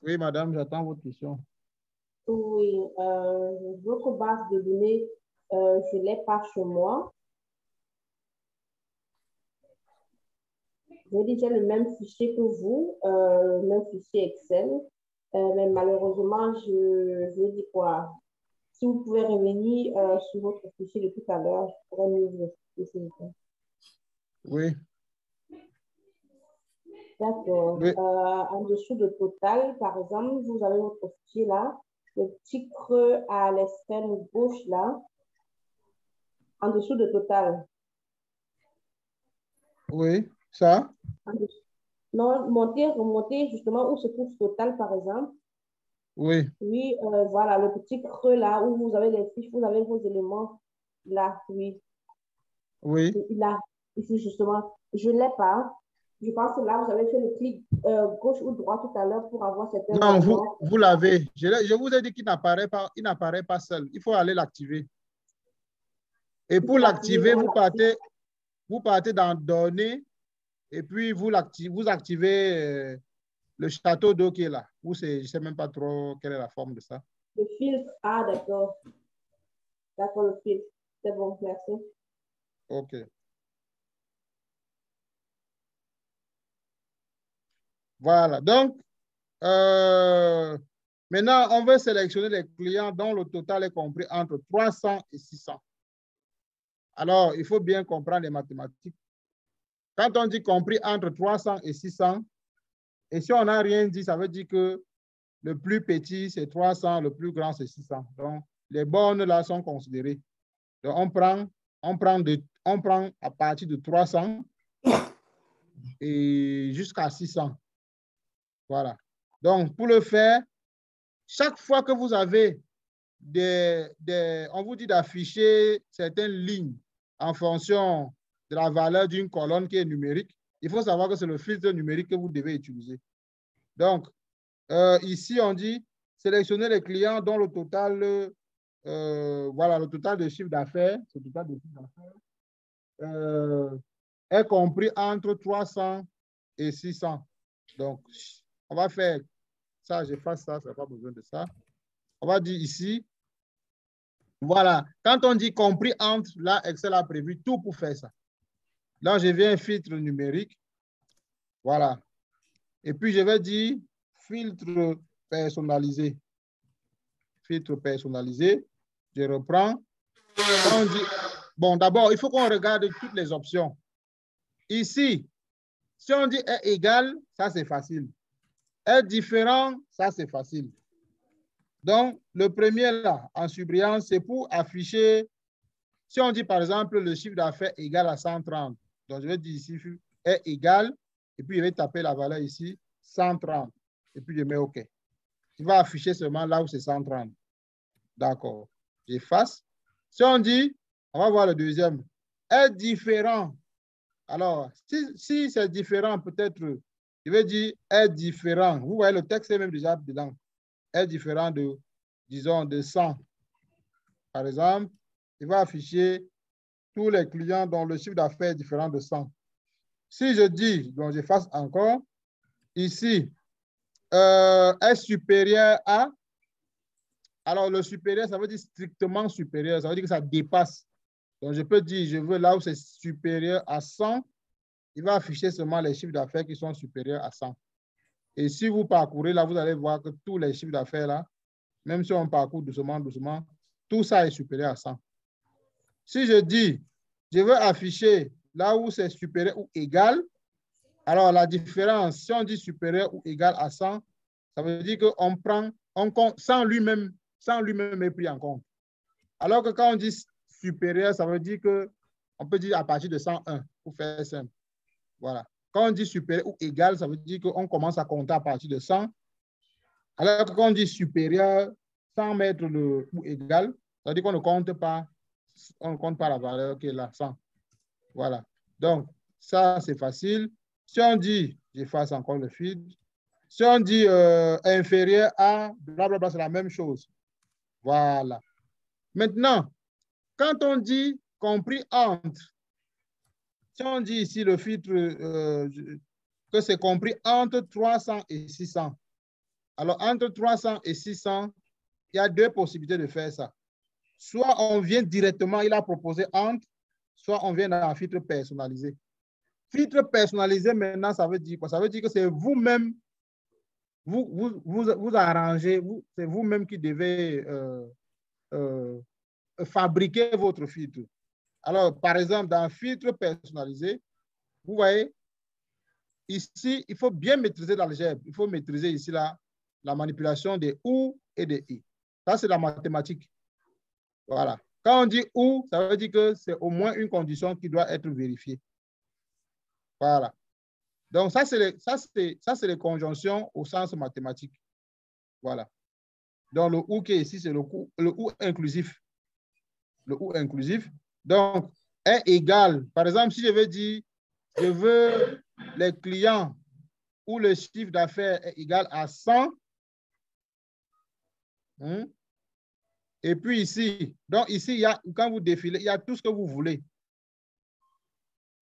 Oui, madame, j'attends votre question. Oui, votre base de données, je ne l'ai pas chez moi. J'ai déjà le même fichier que vous, le même fichier Excel, mais malheureusement, je dis quoi? Si vous pouvez revenir sur votre fichier de tout à l'heure, je pourrais mieux vous expliquer, s'il vous plaît. Oui. D'accord. Oui. En dessous de total, par exemple, vous avez votre fichier là, le petit creux à l'extrême gauche là, en dessous de total. Oui, ça. Non, remontez justement où se trouve total, par exemple. Oui. Oui, voilà, le petit creux là où vous avez les fiches, vous avez vos éléments là, oui. Oui. Là, ici justement, je ne l'ai pas. Je pense que là, vous avez fait le clic gauche ou droit tout à l'heure pour avoir certains Non, éléments. vous l'avez. Je vous ai dit qu'il n'apparaît pas seul. Il faut aller l'activer. Et pour l'activer, vous partez dans Données et puis vous activez le château d'eau qui est là. Ou je ne sais même pas trop quelle est la forme de ça. Le filtre, ah d'accord. D'accord, le filtre. C'est bon, merci. OK. Voilà. Donc, maintenant, on veut sélectionner les clients dont le total est compris entre 300 et 600. Alors, il faut bien comprendre les mathématiques. Quand on dit compris entre 300 et 600, et si on n'a rien dit, ça veut dire que le plus petit, c'est 300, le plus grand, c'est 600. Donc, les bornes là sont considérées. Donc, on prend à partir de 300 et jusqu'à 600. Voilà. Donc, pour le faire, chaque fois que vous avez on vous dit d'afficher certaines lignes en fonction de la valeur d'une colonne qui est numérique, il faut savoir que c'est le filtre numérique que vous devez utiliser. Donc, ici, on dit sélectionner les clients dont le total, voilà, le total de chiffre d'affaires, est compris entre 300 et 600. Donc, on va faire ça, j'efface ça, ça n'a pas besoin de ça. On va dire ici, voilà, quand on dit compris entre, là, Excel a prévu tout pour faire ça. Là, je viens filtre numérique. Voilà. Et puis, je vais dire filtre personnalisé. Filtre personnalisé. Je reprends. On dit, bon, d'abord, il faut qu'on regarde toutes les options. Ici, si on dit est égal, ça, c'est facile. est différent, ça c'est facile. Donc, le premier là, en surbrillance, c'est pour afficher, si on dit par exemple le chiffre d'affaires égal à 130, donc je vais dire ici est égal, et puis je vais taper la valeur ici, 130, et puis je mets OK. Il va afficher seulement là où c'est 130. D'accord. J'efface. Si on dit, on va voir le deuxième, est différent. Alors, si c'est différent, peut-être, je vais dire est différent. Vous voyez, le texte est même déjà dedans. Est différent de, disons, de 100. Par exemple, il va afficher tous les clients dont le chiffre d'affaires est différent de 100. Si je dis, donc j'efface encore, ici, est supérieur à, alors le supérieur, ça veut dire strictement supérieur, ça veut dire que ça dépasse. Donc je peux dire, je veux là où c'est supérieur à 100, il va afficher seulement les chiffres d'affaires qui sont supérieurs à 100. Et si vous parcourez là, vous allez voir que tous les chiffres d'affaires là, même si on parcourt doucement, doucement, tout ça est supérieur à 100. Si je dis, je veux afficher là où c'est supérieur ou égal, alors la différence, si on dit supérieur ou égal à 100, ça veut dire qu'on prend en compte sans lui-même est pris en compte. Alors que quand on dit supérieur, ça veut dire qu'on peut dire à partir de 101 pour faire simple. Voilà. Quand on dit supérieur ou égal, ça veut dire qu'on commence à compter à partir de 100. Alors que quand on dit supérieur, sans mettre le ou égal, ça veut dire qu'on ne compte pas, la valeur qui est là, 100. Voilà. Donc, ça, c'est facile. Si on dit, j'efface encore le feed. Si on dit inférieur à, blablabla, c'est la même chose. Voilà. Maintenant, quand on dit compris entre, si on dit ici le filtre que c'est compris entre 300 et 600. Alors, entre 300 et 600, il y a deux possibilités de faire ça. Soit on vient directement, il a proposé entre, soit on vient dans un filtre personnalisé. Filtre personnalisé, maintenant, ça veut dire quoi? Ça veut dire que c'est vous-même, vous arrangez, c'est vous-même qui devez fabriquer votre filtre. Alors, par exemple, dans un filtre personnalisé, vous voyez, ici, il faut bien maîtriser l'algèbre. Il faut maîtriser ici la manipulation des OU et des I. Ça, c'est la mathématique. Voilà. Quand on dit OU, ça veut dire que c'est au moins une condition qui doit être vérifiée. Voilà. Donc, ça, c'est les conjonctions au sens mathématique. Voilà. Donc, le OU qui est ici, c'est le OU inclusif. Le OU inclusif. Donc, est égal. Par exemple, si je veux dire, je veux les clients où le chiffre d'affaires est égal à 100. Et puis ici, donc ici, il y a, quand vous défilez, il y a tout ce que vous voulez.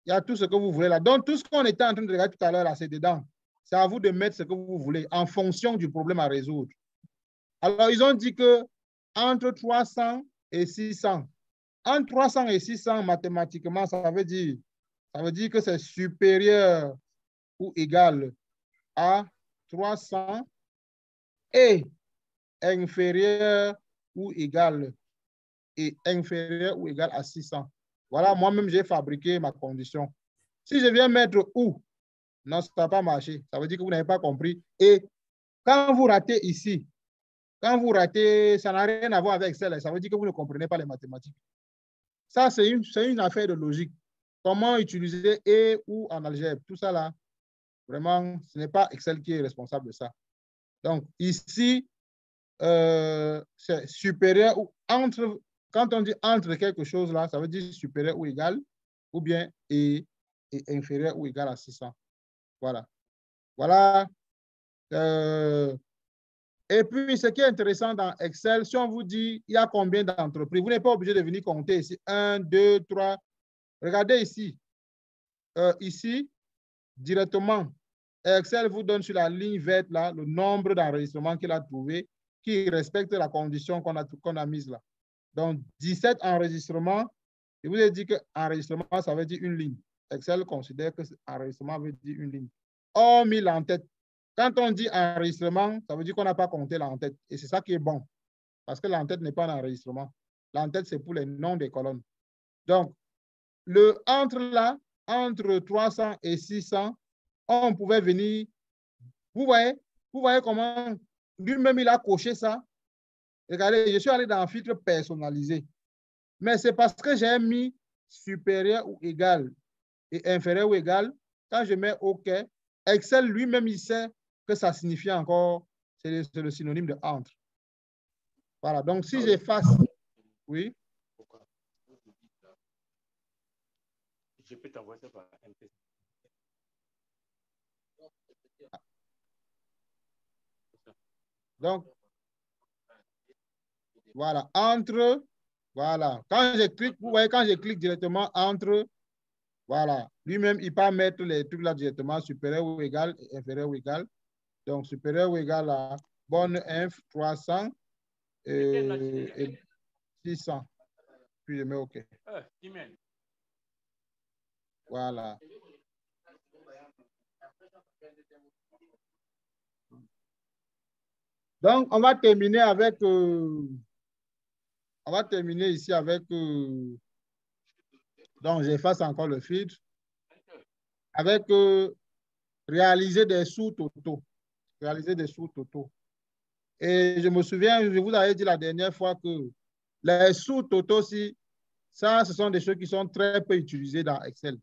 Il y a tout ce que vous voulez là. Donc, tout ce qu'on était en train de regarder tout à l'heure, là, c'est dedans. C'est à vous de mettre ce que vous voulez en fonction du problème à résoudre. Alors, ils ont dit que entre 300 et 600. Entre 300 et 600, mathématiquement, ça veut dire que c'est supérieur ou égal à 300 et inférieur ou égal à 600. Voilà, moi-même, j'ai fabriqué ma condition. Si je viens mettre ou, non, ça ne va pas marcher. Ça veut dire que vous n'avez pas compris. Et quand vous ratez ici, ça n'a rien à voir avec Excel. Ça veut dire que vous ne comprenez pas les mathématiques. Ça, c'est une affaire de logique. Comment utiliser et ou en algèbre. Tout ça là, vraiment, ce n'est pas Excel qui est responsable de ça. Donc, ici, c'est supérieur ou entre. Quand on dit entre quelque chose là, ça veut dire supérieur ou égal, ou bien et inférieur ou égal à 600. Voilà. Voilà. Et puis, ce qui est intéressant dans Excel, si on vous dit, il y a combien d'entreprises, vous n'êtes pas obligé de venir compter ici. 1, 2, 3. Regardez ici. Ici, directement, Excel vous donne sur la ligne verte là, le nombre d'enregistrements qu'il a trouvé qui respecte la condition qu'on a mise là. Donc, 17 enregistrements. Je vous ai dit que enregistrement, ça veut dire une ligne. Excel considère que enregistrement veut dire une ligne. Or, mis l'en-tête. Quand on dit enregistrement, ça veut dire qu'on n'a pas compté l'en-tête. Et c'est ça qui est bon. Parce que l'en-tête n'est pas un enregistrement. L'en-tête, c'est pour les noms des colonnes. Donc, le entre là, entre 300 et 600, on pouvait venir, vous voyez, Vous voyez comment lui-même, il a coché ça. Regardez, je suis allé dans un filtre personnalisé. Mais c'est parce que j'ai mis supérieur ou égal et inférieur ou égal. Quand je mets OK, Excel lui-même, il sait que ça signifie encore, c'est le synonyme de entre. Voilà, donc si j'efface, oui. Je peux t'envoyer ça par MP. Donc, voilà, entre, voilà. Quand je clique, vous voyez, quand je clique directement entre, voilà, lui-même, il peut mettre les trucs là directement, supérieur ou égal, et inférieur ou égal. Donc, supérieur ou égal à bonne inf 300 et 600. Puis je mets OK. Voilà. Donc, on va terminer avec, on va terminer ici avec, donc j'efface encore le filtre, avec réaliser des sous totaux. Réaliser des sous totaux. Et je me souviens, je vous avais dit la dernière fois que les sous totaux, ça, ce sont des choses qui sont très peu utilisées dans Excel.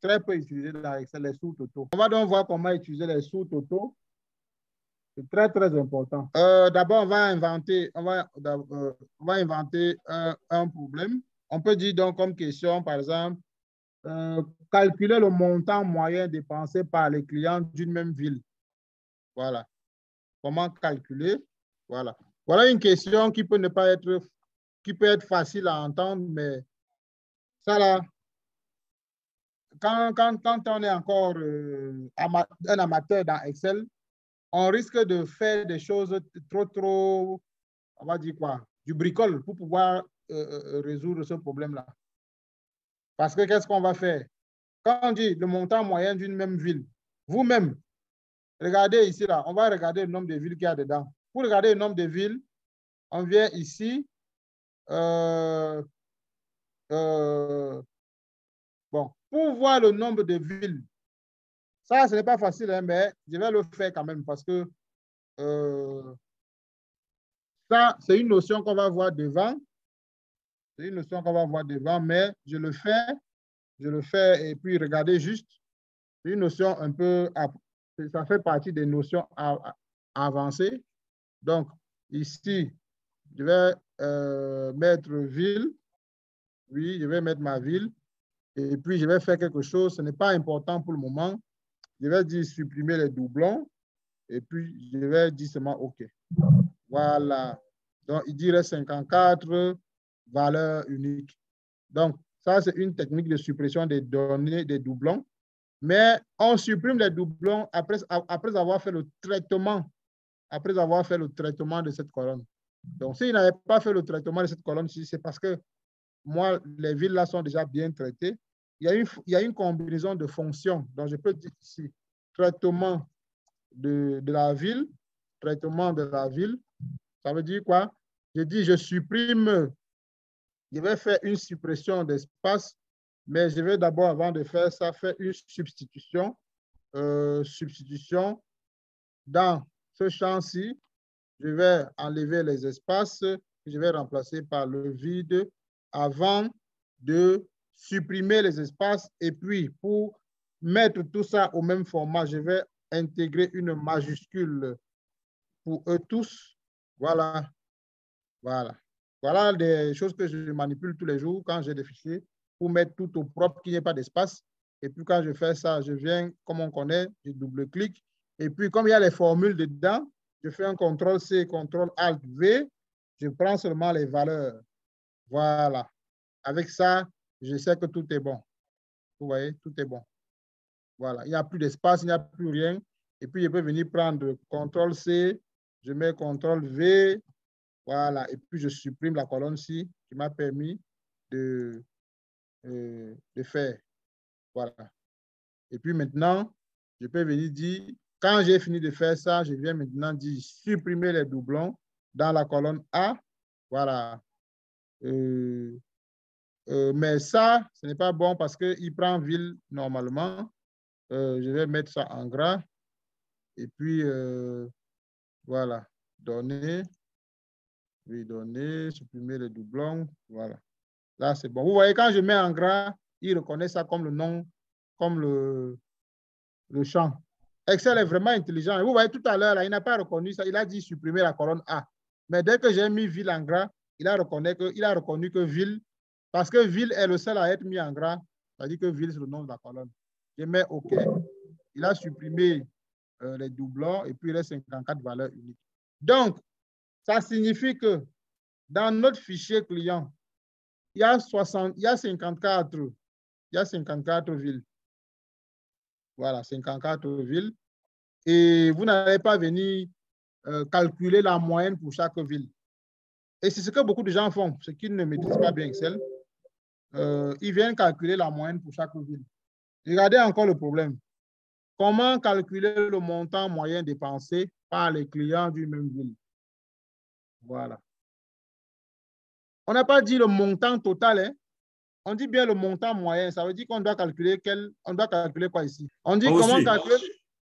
Très peu utilisées dans Excel, les sous totaux. On va donc voir comment utiliser les sous totaux. C'est très, très important. D'abord, on va inventer un problème. On peut dire donc comme question, par exemple, calculer le montant moyen dépensé par les clients d'une même ville. Voilà. Comment calculer? Voilà. Voilà une question qui peut ne pas être, qui peut être facile à entendre, mais ça là, quand on est encore un amateur dans Excel, on risque de faire des choses trop, on va dire quoi, du bricole pour pouvoir résoudre ce problème-là. Parce que qu'est-ce qu'on va faire? Quand on dit le montant moyen d'une même ville, vous-même, regardez ici, là, on va regarder le nombre de villes qu'il y a dedans. Pour regarder le nombre de villes, on vient ici. Bon, pour voir le nombre de villes, ça, ce n'est pas facile, hein, mais je vais le faire quand même parce que ça, c'est une notion qu'on va voir devant. C'est une notion qu'on va voir devant, mais je le fais et puis regardez juste. C'est une notion un peu, ça fait partie des notions avancées. Donc, ici, je vais mettre ville. Oui, je vais mettre ma ville. Et puis, je vais faire quelque chose. Ce n'est pas important pour le moment. Je vais dire supprimer les doublons. Et puis, je vais dire seulement OK. Voilà. Donc, il dirait 54 valeurs uniques. Donc, ça, c'est une technique de suppression des données des doublons. Mais on supprime les doublons après avoir fait le traitement. Après avoir fait le traitement de cette colonne. Donc, s'il n'avait pas fait le traitement de cette colonne, c'est parce que moi, les villes là sont déjà bien traitées. Il y a une combinaison de fonctions. Donc, je peux dire ici, traitement de la ville. Traitement de la ville. Ça veut dire quoi? Je dis, je supprime. Je vais faire une suppression d'espace, mais je vais d'abord, avant de faire ça, faire une substitution. Substitution dans ce champ-ci. Je vais enlever les espaces que je vais remplacer par le vide avant de supprimer les espaces. Et puis, pour mettre tout ça au même format, je vais intégrer une majuscule pour eux tous. Voilà. Voilà. Voilà des choses que je manipule tous les jours quand j'ai des fichiers pour mettre tout au propre, qu'il n'y ait pas d'espace. Et puis, quand je fais ça, je viens, comme on connaît, je double-clique. Et puis, comme il y a les formules dedans, je fais un CTRL-C, CTRL-ALT-V. Je prends seulement les valeurs. Voilà. Avec ça, je sais que tout est bon. Vous voyez, tout est bon. Voilà. Il n'y a plus d'espace, il n'y a plus rien. Et puis, je peux venir prendre CTRL-C, je mets CTRL-V. Voilà. Et puis, je supprime la colonne-ci qui m'a permis de faire. Voilà. Et puis, maintenant, je peux venir dire, quand j'ai fini de faire ça, je viens maintenant dire supprimer les doublons dans la colonne A. Voilà. Mais ça, ce n'est pas bon parce qu'il prend ville normalement. Je vais mettre ça en gras. Et puis, voilà, donner, oui, donner, supprimer les doublons, voilà. Là, c'est bon. Vous voyez, quand je mets en gras, il reconnaît ça comme le nom, comme le champ. Excel est vraiment intelligent. Et vous voyez, tout à l'heure, il n'a pas reconnu ça. Il a dit supprimer la colonne A. Mais dès que j'ai mis ville en gras, il a reconnu que ville, parce que ville est le seul à être mis en gras, c'est-à-dire que ville, c'est le nom de la colonne. Je mets OK. Il a supprimé les doublons et puis les 54 valeurs uniques. Donc, ça signifie que dans notre fichier client, il y a 54 villes. Voilà, 54 villes. Et vous n'allez pas venir calculer la moyenne pour chaque ville. Et c'est ce que beaucoup de gens font, ceux qui ne maîtrisent pas bien Excel. Ils viennent calculer la moyenne pour chaque ville. Regardez encore le problème. Comment calculer le montant moyen dépensé par les clients d'une même ville? Voilà. On n'a pas dit le montant total, hein? On dit bien le montant moyen. Ça veut dire qu'on doit calculer quoi ici? On dit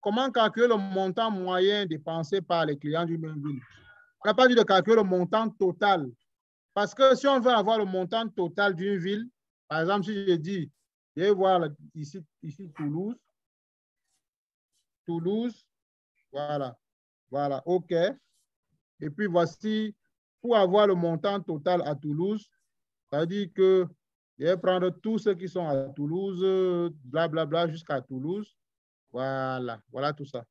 comment calculer le montant moyen dépensé par les clients d'une même ville. On n'a pas dit de calculer le montant total. Parce que si on veut avoir le montant total d'une ville, par exemple, si je dis, je vais voir ici Toulouse. Toulouse, voilà. Voilà, OK. Et puis voici, pour avoir le montant total à Toulouse, ça veut dire que je vais prendre tous ceux qui sont à Toulouse, blablabla, jusqu'à Toulouse. Voilà, voilà tout ça.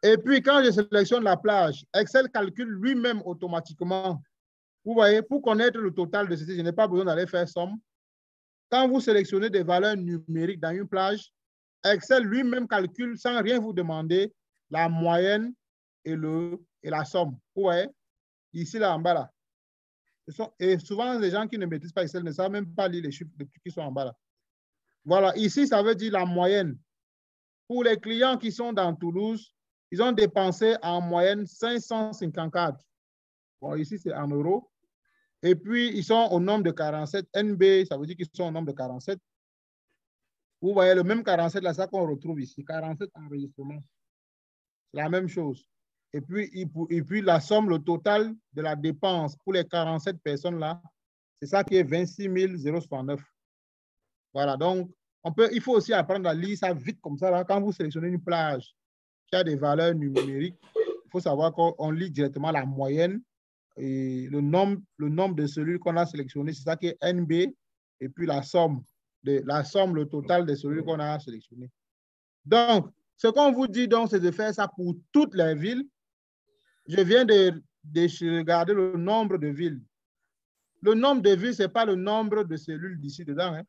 Et puis, quand je sélectionne la plage, Excel calcule lui-même automatiquement. Vous voyez, pour connaître le total de ceci, je n'ai pas besoin d'aller faire somme. Quand vous sélectionnez des valeurs numériques dans une plage, Excel lui-même calcule sans rien vous demander la moyenne et la somme. Vous voyez, ici, là, en bas, là. Et souvent, les gens qui ne maîtrisent pas Excel ne savent même pas lire les chiffres qui sont en bas, là. Voilà, ici, ça veut dire la moyenne. Pour les clients qui sont dans Toulouse, ils ont dépensé en moyenne 554. Bon, ici, c'est en euros. Et puis, ils sont au nombre de 47. NB, ça veut dire qu'ils sont au nombre de 47. Vous voyez, le même 47, là, ça qu'on retrouve ici. 47 enregistrements. C'est la même chose. Et puis, la somme, le total de la dépense pour les 47 personnes-là, c'est ça qui est 26 069. Voilà, donc, il faut aussi apprendre à lire ça vite comme ça. Là, quand vous sélectionnez une plage qui a des valeurs numériques, il faut savoir qu'on lit directement la moyenne et le nombre de cellules qu'on a sélectionnées, c'est ça qui est NB, et puis la somme, le total des cellules qu'on a sélectionnées. Donc, ce qu'on vous dit donc, c'est de faire ça pour toutes les villes. Je viens de regarder le nombre de villes. Le nombre de villes, ce n'est pas le nombre de cellules d'ici dedans, hein,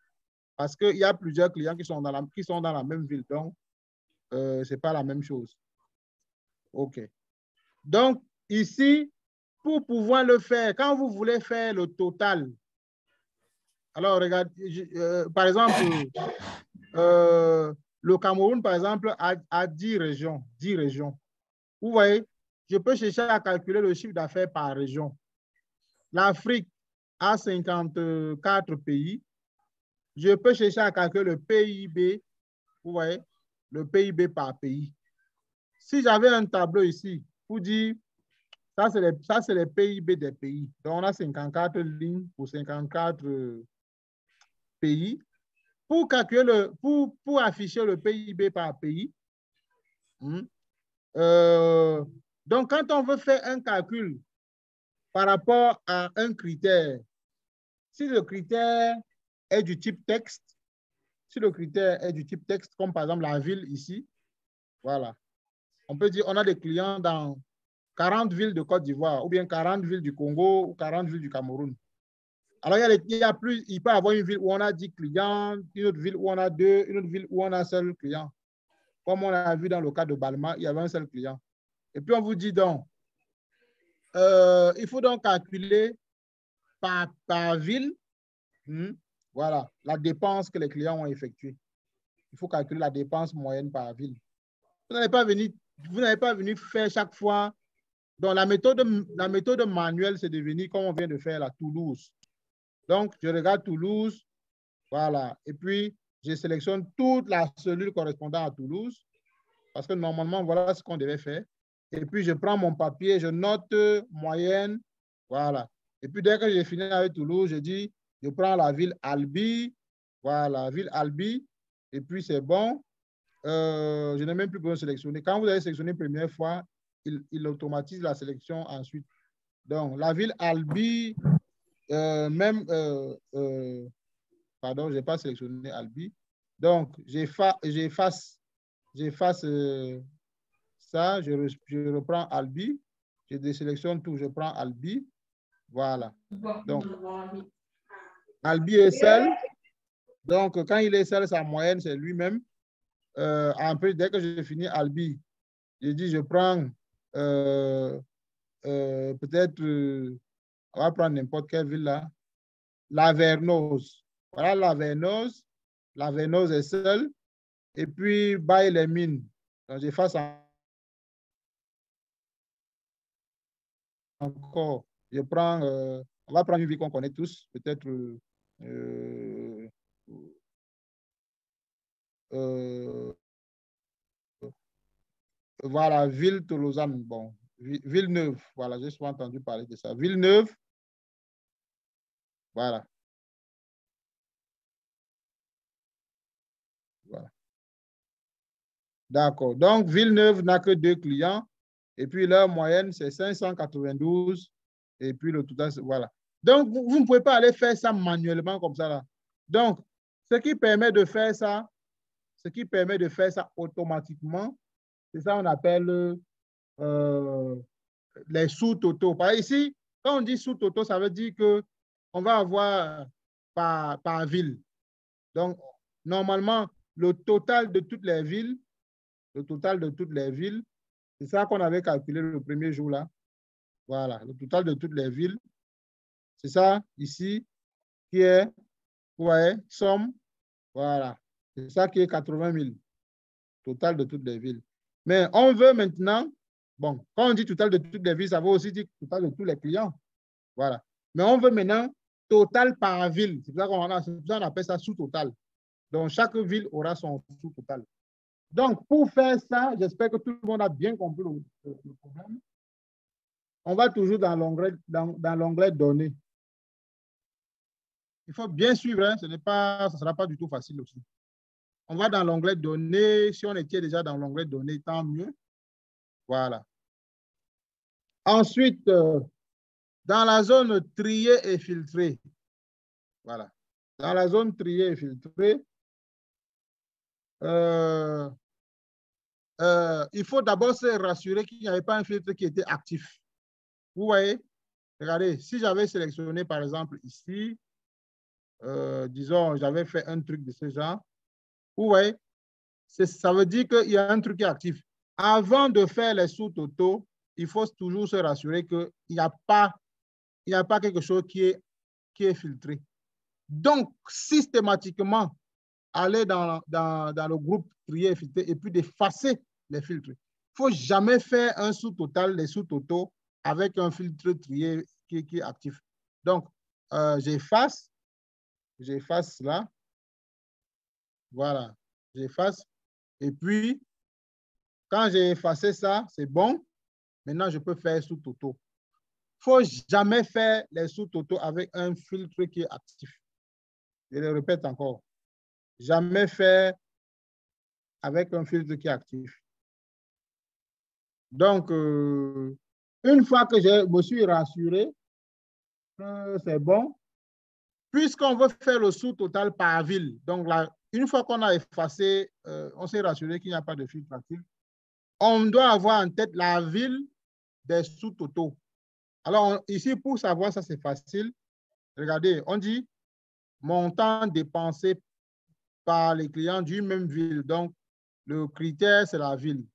parce qu'il y a plusieurs clients qui sont dans la même ville. Donc, ce n'est pas la même chose. OK. Donc, ici, pour pouvoir le faire, quand vous voulez faire le total, alors, regarde, par exemple, le Cameroun, par exemple, a 10 régions. 10 régions. Vous voyez, je peux chercher à calculer le chiffre d'affaires par région. L'Afrique a 54 pays. Je peux chercher à calculer le PIB, vous voyez, le PIB par pays. Si j'avais un tableau ici, pour dire, ça c'est les PIB des pays. Donc, on a 54 lignes pour 54 pays. Pour calculer pour afficher le PIB par pays, donc quand on veut faire un calcul par rapport à un critère, si le critère est du type texte, comme par exemple la ville ici, voilà. On peut dire on a des clients dans 40 villes de Côte d'Ivoire, ou bien 40 villes du Congo, ou 40 villes du Cameroun. Alors, il peut y avoir une ville où on a 10 clients, une autre ville où on a 2, une autre ville où on a un seul client. Comme on a vu dans le cas de Balma, il y avait un seul client. Et puis, on vous dit donc, il faut donc calculer par ville, voilà, la dépense que les clients ont effectuée. Il faut calculer la dépense moyenne par ville. Vous n'avez pas venu faire chaque fois. Donc, la méthode manuelle, c'est de venir, comme on vient de faire, la Toulouse. Donc, je regarde Toulouse, voilà. Et puis, je sélectionne toute la cellule correspondant à Toulouse. Parce que normalement, voilà ce qu'on devait faire. Et puis, je prends mon papier, je note moyenne. Voilà. Et puis, dès que j'ai fini avec Toulouse, je dis, je prends la ville Albi. Voilà, ville Albi. Et puis, c'est bon. Je n'ai même plus besoin de sélectionner. Quand vous avez sélectionné la première fois, il automatise la sélection ensuite. Donc, la ville Albi, pardon, je n'ai pas sélectionné Albi. Donc, j'efface ça, je reprends Albi, je désélectionne tout, je prends Albi. Voilà. Donc, Albi est seul. Donc, quand il est seul, sa moyenne, c'est lui-même. Après, dès que j'ai fini Albi, je dis, je prends peut-être, on va prendre n'importe quelle ville là, Lavernoz. Voilà, Lavernoz. Lavernoz est seul. Et puis, Baye-les-Mines. Donc, j'efface encore. Je prends, on va prendre une ville qu'on connaît tous, peut-être voilà, ville Toulousane. Bon, Villeneuve. Voilà, j'ai souvent entendu parler de ça. Villeneuve. Voilà. Voilà. D'accord. Donc, Villeneuve n'a que 2 clients. Et puis, leur moyenne, c'est 592. Et puis, le total, voilà. Donc, vous ne pouvez pas aller faire ça manuellement comme ça, là. Donc, ce qui permet de faire ça automatiquement, c'est ça qu'on appelle les sous-totaux. Par ici, quand on dit sous-totaux, ça veut dire qu'on va avoir par ville. Donc, normalement, le total de toutes les villes, c'est ça qu'on avait calculé le premier jour là. Voilà, le total de toutes les villes. C'est ça ici qui est, vous voyez, somme. Voilà, c'est ça qui est 80 000. Total de toutes les villes. Mais on veut maintenant, bon, quand on dit total de toutes les villes, ça veut aussi dire total de tous les clients. Voilà. Mais on veut maintenant total par ville. C'est pour ça qu'on appelle ça sous-total. Donc, chaque ville aura son sous-total. Donc, pour faire ça, j'espère que tout le monde a bien compris le problème. On va toujours dans l'onglet données. Il faut bien suivre, hein, ça ne sera pas du tout facile aussi. On va dans l'onglet données. Si on était déjà dans l'onglet données, tant mieux. Voilà. Ensuite, dans la zone trier et filtrer. Voilà. Dans la zone trier et filtrer, il faut d'abord se rassurer qu'il n'y avait pas un filtre qui était actif. Vous voyez? Regardez, si j'avais sélectionné, par exemple, ici, disons, j'avais fait un truc de ce genre, vous voyez? Ça veut dire qu'il y a un truc qui est actif. Avant de faire les sous-totaux, il faut toujours se rassurer qu'il n'y a pas quelque chose qui est filtré. Donc, systématiquement, aller dans le groupe trier et filtrer et puis d'effacer les filtres. Il ne faut jamais faire un sous-total, les sous-totaux avec un filtre trié qui est actif. Donc, j'efface cela. Voilà, j'efface. Et puis, quand j'ai effacé ça, c'est bon. Maintenant, je peux faire sous-totaux. Il ne faut jamais faire les sous-totaux avec un filtre qui est actif. Je le répète encore. Jamais faire avec un filtre qui est actif. Donc, une fois que je me suis rassuré que c'est bon, puisqu'on veut faire le sous-total par ville, donc là, une fois qu'on a effacé, on s'est rassuré qu'il n'y a pas de filtre actif, on doit avoir en tête la ville des sous-totaux. Alors, ici, pour savoir ça, c'est facile. Regardez, on dit montant dépensé par les clients d'une même ville. Donc, le critère, c'est la ville.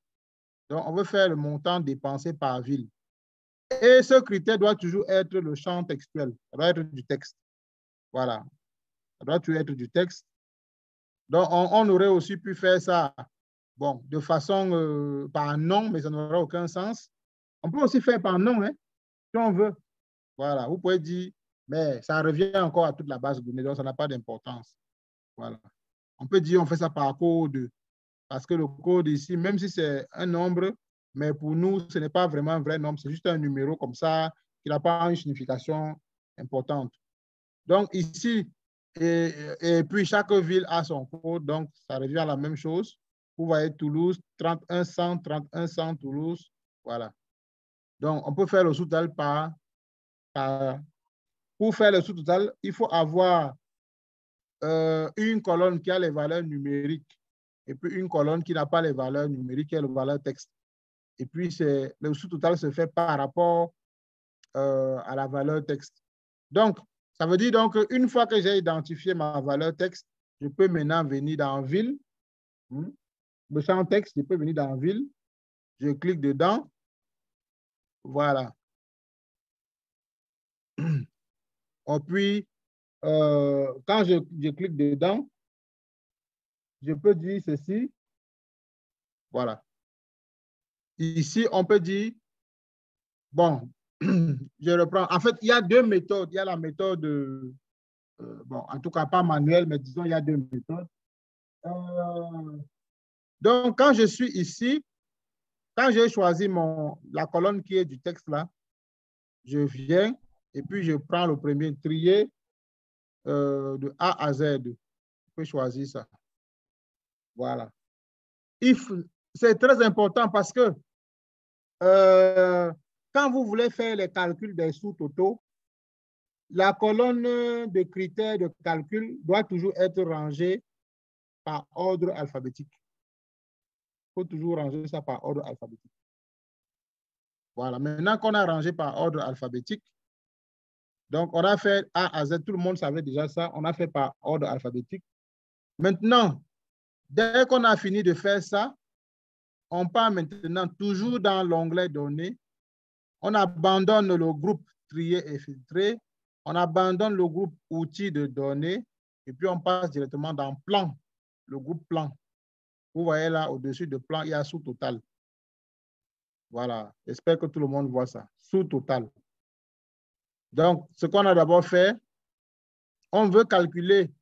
Donc, on veut faire le montant dépensé par ville. Et ce critère doit toujours être le champ textuel. Ça doit être du texte. Voilà. Ça doit toujours être du texte. Donc, on aurait aussi pu faire ça, bon, de façon par nom, mais ça n'aurait aucun sens. On peut aussi faire par nom, hein, si on veut. Voilà. Vous pouvez dire, mais ça revient encore à toute la base de données, donc ça n'a pas d'importance. Voilà. On peut dire, on fait ça par code, Parce que le code ici, même si c'est un nombre, mais pour nous, ce n'est pas vraiment un vrai nombre, c'est juste un numéro comme ça, qui n'a pas une signification importante. Donc ici, et puis chaque ville a son code, donc ça revient à la même chose. Vous voyez Toulouse, 3100, 3100 Toulouse, voilà. Donc on peut faire le sous-total pour faire le sous-total, il faut avoir une colonne qui a les valeurs numériques et puis une colonne qui n'a pas les valeurs numériques, qui a les valeurs texte. Et puis le sous-total se fait par rapport à la valeur texte. Donc, ça veut dire donc qu'une fois que j'ai identifié ma valeur texte, je peux maintenant venir dans ville. Le champ texte, je peux venir dans ville. Je clique dedans. Voilà. Et puis, quand je clique dedans, je peux dire ceci. Voilà. Ici, on peut dire, bon, je reprends. En fait, il y a deux méthodes. Il y a la méthode, bon, en tout cas pas manuelle, mais disons, il y a deux méthodes. Donc, quand je suis ici, quand j'ai choisi la colonne qui est du texte là, je viens et puis je prends le premier trier de A à Z. Je peux choisir ça. Voilà. C'est très important parce que quand vous voulez faire les calculs des sous-totaux, la colonne de critères de calcul doit toujours être rangée par ordre alphabétique. Il faut toujours ranger ça par ordre alphabétique. Voilà. Maintenant qu'on a rangé par ordre alphabétique, donc on a fait A à Z, tout le monde savait déjà ça, on a fait par ordre alphabétique. Maintenant, dès qu'on a fini de faire ça, on part maintenant toujours dans l'onglet données. On abandonne le groupe trier et filtrer. On abandonne le groupe outils de données. Et puis, on passe directement dans plan, le groupe plan. Vous voyez là, au-dessus de plan, il y a sous-total. Voilà. J'espère que tout le monde voit ça. Sous-total. Donc, ce qu'on a d'abord fait, on veut calculer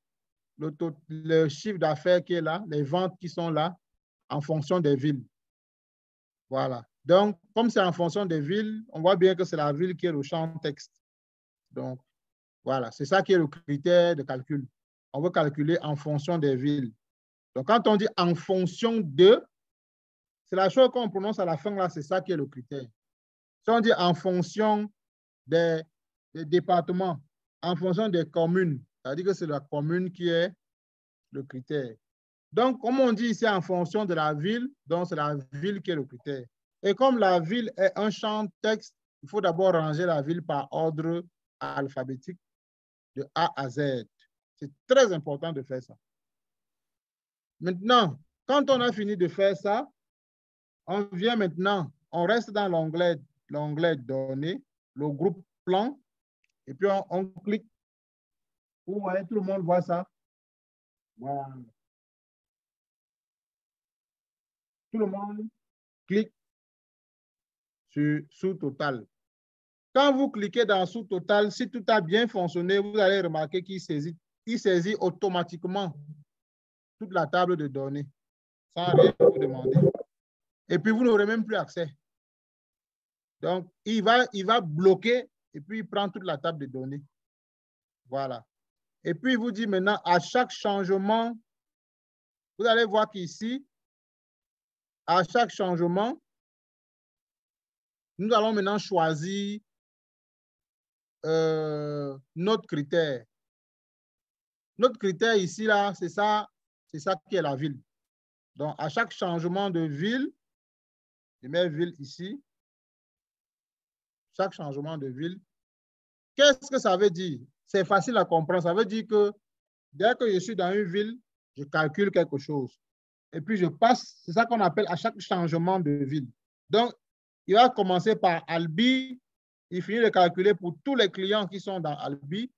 le chiffre d'affaires qui est là, les ventes qui sont là, en fonction des villes. Voilà. Donc, comme c'est en fonction des villes, on voit bien que c'est la ville qui est le champ texte. Donc, voilà, c'est ça qui est le critère de calcul. On veut calculer en fonction des villes. Donc, quand on dit en fonction de, c'est la chose qu'on prononce à la fin, là, c'est ça qui est le critère. Si on dit en fonction des départements, en fonction des communes, c'est-à-dire que c'est la commune qui est le critère. Donc, comme on dit ici en fonction de la ville, donc c'est la ville qui est le critère. Et comme la ville est un champ texte, il faut d'abord ranger la ville par ordre alphabétique de A à Z. C'est très important de faire ça. Maintenant, quand on a fini de faire ça, on vient maintenant, on reste dans l'onglet données, le groupe plan, et puis on clique. Vous voyez, tout le monde voit ça. Voilà. Tout le monde clique sur sous-total. Quand vous cliquez dans sous-total, si tout a bien fonctionné, vous allez remarquer qu'il saisit automatiquement toute la table de données sans rien vous demander. Et puis, vous n'aurez même plus accès. Donc, il va bloquer et puis il prend toute la table de données. Voilà. Et puis, il vous dit maintenant, à chaque changement, vous allez voir qu'ici, à chaque changement, nous allons maintenant choisir notre critère. Notre critère ici, là, c'est ça qui est la ville. Donc, à chaque changement de ville, je mets ville ici, chaque changement de ville, qu'est-ce que ça veut dire? C'est facile à comprendre. Ça veut dire que dès que je suis dans une ville, je calcule quelque chose. Et puis, je passe, c'est ça qu'on appelle à chaque changement de ville. Donc, il va commencer par Albi, il finit de calculer pour tous les clients qui sont dans Albi,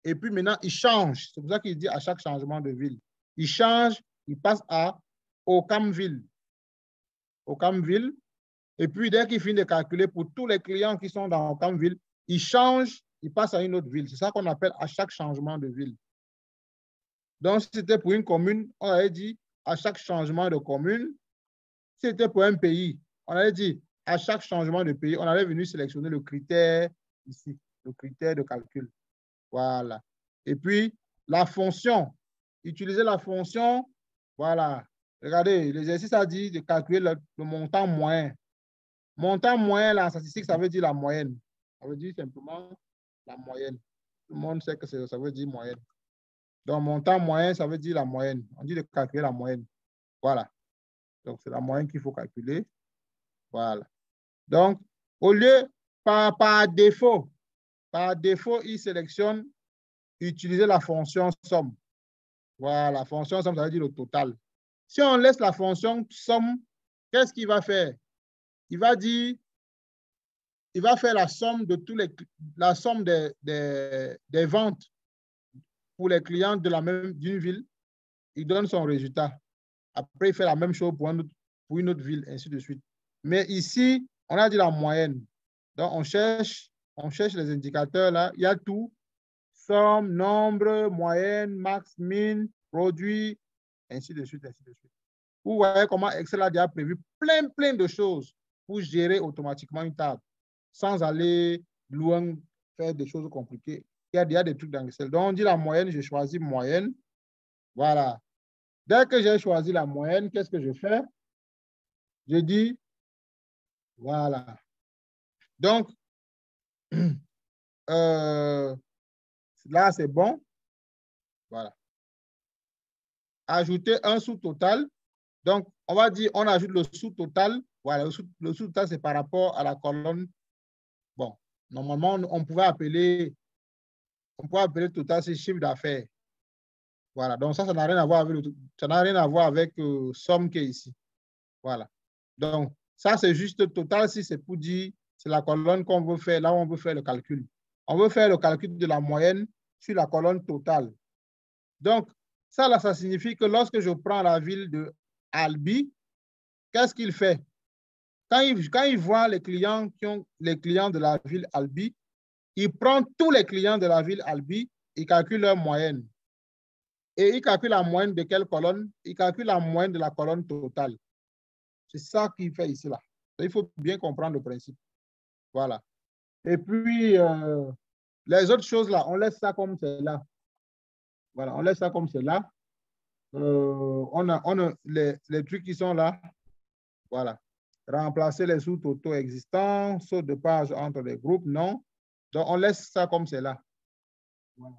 et puis maintenant, il change. C'est pour ça qu'il dit à chaque changement de ville. Il change, il passe à Ocamville. Ocamville. Et puis, dès qu'il finit de calculer pour tous les clients qui sont dans Ocamville, il change, il passe à une autre ville. C'est ça qu'on appelle à chaque changement de ville. Donc, si c'était pour une commune, on avait dit à chaque changement de commune, si c'était pour un pays, on allait dire, à chaque changement de pays, on allait venir sélectionner le critère ici, le critère de calcul. Voilà. Et puis, la fonction, utiliser la fonction, voilà. Regardez, l'exercice a dit de calculer le montant moyen. Montant moyen, là, en statistique, ça veut dire la moyenne. Ça veut dire simplement la moyenne. Tout le monde sait que ça veut dire moyenne. Donc, montant moyen, ça veut dire la moyenne. On dit de calculer la moyenne. Voilà. Donc, c'est la moyenne qu'il faut calculer. Voilà. Donc, au lieu, par défaut, il sélectionne utiliser la fonction somme. Voilà, la fonction somme, ça veut dire le total. Si on laisse la fonction somme, qu'est-ce qu'il va faire? Il va dire, il va faire la somme de la somme des ventes pour les clients d'une ville. Il donne son résultat. Après, il fait la même chose pour une autre ville, ainsi de suite. Mais ici, on a dit la moyenne. Donc, on cherche les indicateurs là. Il y a tout. Somme, nombre, moyenne, max, min, produit, ainsi de suite, ainsi de suite. Vous voyez comment Excel a déjà prévu plein de choses pour gérer automatiquement une table sans aller loin, faire des choses compliquées. Il y a déjà des trucs dans Excel. Donc, on dit la moyenne, je choisis moyenne. Voilà. Dès que j'ai choisi la moyenne, qu'est-ce que je fais? Je dis, voilà. Donc, là, c'est bon. Voilà. Ajouter un sous-total. Donc, on va dire, on ajoute le sous-total. Voilà, le sous-total, c'est par rapport à la colonne. Bon, normalement, on pouvait appeler total, c'est chiffre d'affaires. Voilà, donc ça n'a rien à voir avec, somme qui est ici. Voilà. Donc, ça, c'est juste total si c'est pour dire, c'est la colonne qu'on veut faire, là où on veut faire le calcul. On veut faire le calcul de la moyenne sur la colonne totale. Donc, ça, là, ça signifie que lorsque je prends la ville de Albi, qu'est-ce qu'il fait? Quand il voit les clients de la ville Albi, il prend tous les clients de la ville Albi, il calcule leur moyenne. Et il calcule la moyenne de quelle colonne? Il calcule la moyenne de la colonne totale. C'est ça qu'il fait ici, là. Il faut bien comprendre le principe. Voilà. Et puis, les autres choses, là, on laisse ça comme c'est là. Voilà, on laisse ça comme c'est là. On a les trucs qui sont là. Voilà. Remplacer les sous-totaux existants, saut de page entre les groupes, non. Donc, on laisse ça comme c'est là. Voilà.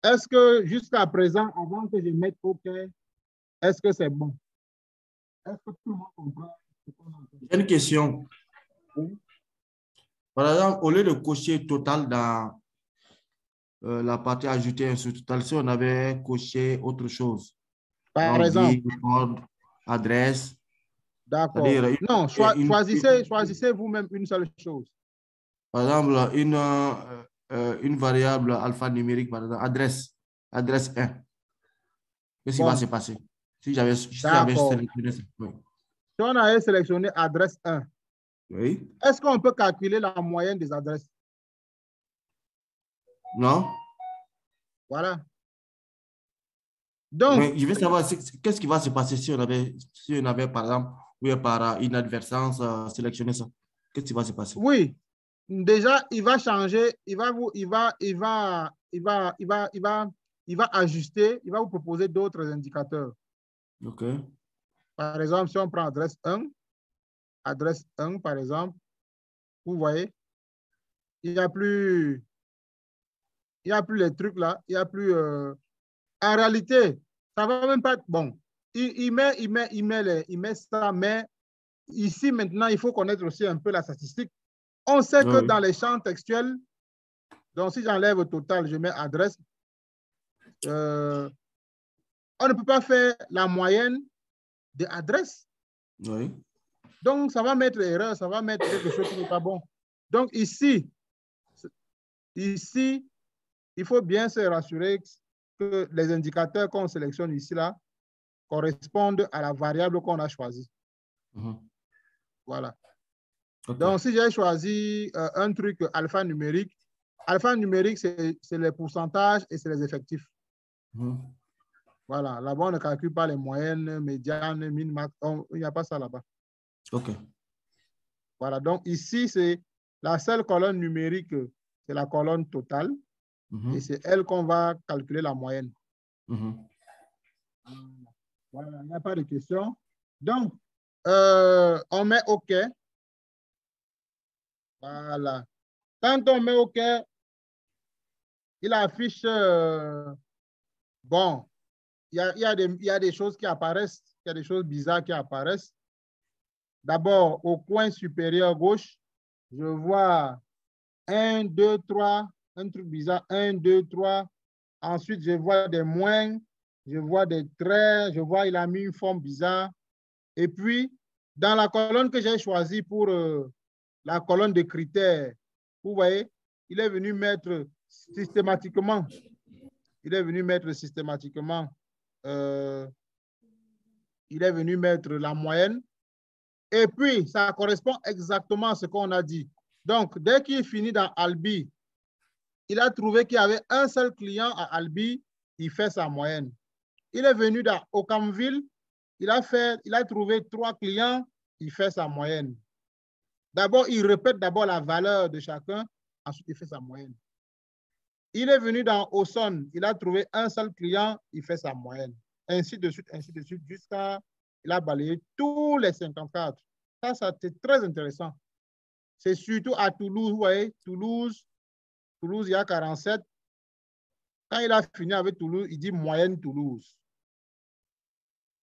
Est-ce que jusqu'à présent, avant que je mette OK, est-ce que c'est bon? Est-ce que tout le monde comprend? J'ai une question. Oui. Par exemple, au lieu de cocher total dans la partie ajouter un sous-total, si on avait coché autre chose. Par exemple. Code, adresse. D'accord. Non, choisissez vous-même une seule chose. Par exemple, une variable alphanumérique, par exemple, adresse 1. Qu'est-ce qui va se passer? Si j'avais sélectionné ça. Oui. Si on avait sélectionné adresse 1, oui. Est-ce qu'on peut calculer la moyenne des adresses? Non. Voilà. Donc, mais je veux savoir qu'est-ce qui va se passer si on avait par exemple, ou par inadvertance sélectionné ça. Qu'est-ce qui va se passer? Oui. Déjà, il va changer, il va ajuster, il va vous proposer d'autres indicateurs. OK. Par exemple, si on prend adresse 1, par exemple, vous voyez, il n'y a plus les trucs là, il n'y a plus. En réalité, ça ne va même pas être bon. Il met ça, mais ici maintenant, il faut connaître aussi un peu la statistique. On sait que dans les champs textuels, donc si j'enlève au total, je mets adresse, on ne peut pas faire la moyenne des adresses. Oui. Donc, ça va mettre erreur, ça va mettre quelque chose qui n'est pas bon. Donc, ici, il faut bien se rassurer que les indicateurs qu'on sélectionne ici, là, correspondent à la variable qu'on a choisie. Voilà. Okay. Donc, si j'ai choisi un truc alphanumérique, c'est les pourcentages et c'est les effectifs. Voilà, là-bas, on ne calcule pas les moyennes, médianes, min-max. Il n'y a pas ça là-bas. OK. Voilà, donc ici, c'est la seule colonne numérique, c'est la colonne totale. Et c'est elle qu'on va calculer la moyenne. Voilà, il n'y a pas de question. Donc, on met OK. Voilà. Quand on met OK, il affiche, bon, il y a des choses qui apparaissent, il y a des choses bizarres qui apparaissent. D'abord, au coin supérieur gauche, je vois 1, 2, 3, un truc bizarre, 1, 2, 3. Ensuite, je vois des moins, je vois des traits, je vois il a mis une forme bizarre. Et puis, dans la colonne que j'ai choisie pour la colonne de critères, vous voyez, il est venu mettre systématiquement, il est venu mettre la moyenne. Et puis, ça correspond exactement à ce qu'on a dit. Donc, dès qu'il finit dans Albi, il a trouvé qu'il y avait un seul client à Albi, il fait sa moyenne. Il est venu dans Ocamville, il a trouvé 3 clients, il fait sa moyenne. D'abord, il répète d'abord la valeur de chacun, ensuite il fait sa moyenne. Il est venu dans Auxonne, il a trouvé un seul client, il fait sa moyenne. Ainsi de suite, jusqu'à il a balayé tous les 54. Ça, c'est très intéressant. C'est surtout à Toulouse, vous voyez, Toulouse, il y a 47. Quand il a fini avec Toulouse, il dit moyenne Toulouse.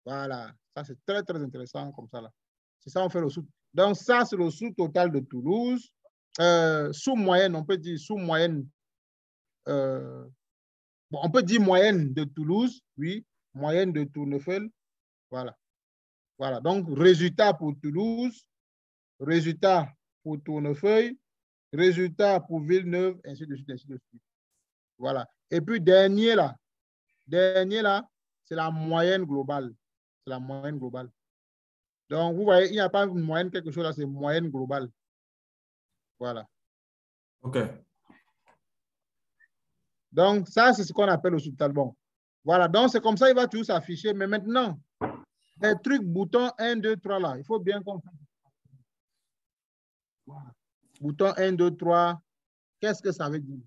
Voilà, ça c'est très, très intéressant comme ça là. C'est ça, on fait le sous. Donc ça, c'est le sous-total de Toulouse. Sous-moyenne, on peut dire sous-moyenne. Bon, on peut dire moyenne de Toulouse, oui. Moyenne de Tournefeuille. Voilà. Voilà, donc résultat pour Toulouse, résultat pour Tournefeuille, résultat pour Villeneuve, ainsi de suite, ainsi de suite. Voilà. Et puis dernier là, c'est la moyenne globale. C'est la moyenne globale. Donc, vous voyez, il n'y a pas une moyenne, quelque chose là, c'est moyenne globale. Voilà. OK. Donc, ça, c'est ce qu'on appelle le sous-total. Bon. Voilà. Donc, c'est comme ça, il va toujours s'afficher. Mais maintenant, les trucs bouton 1, 2, 3 là, il faut bien comprendre. Voilà. Bouton 1, 2, 3, qu'est-ce que ça veut dire?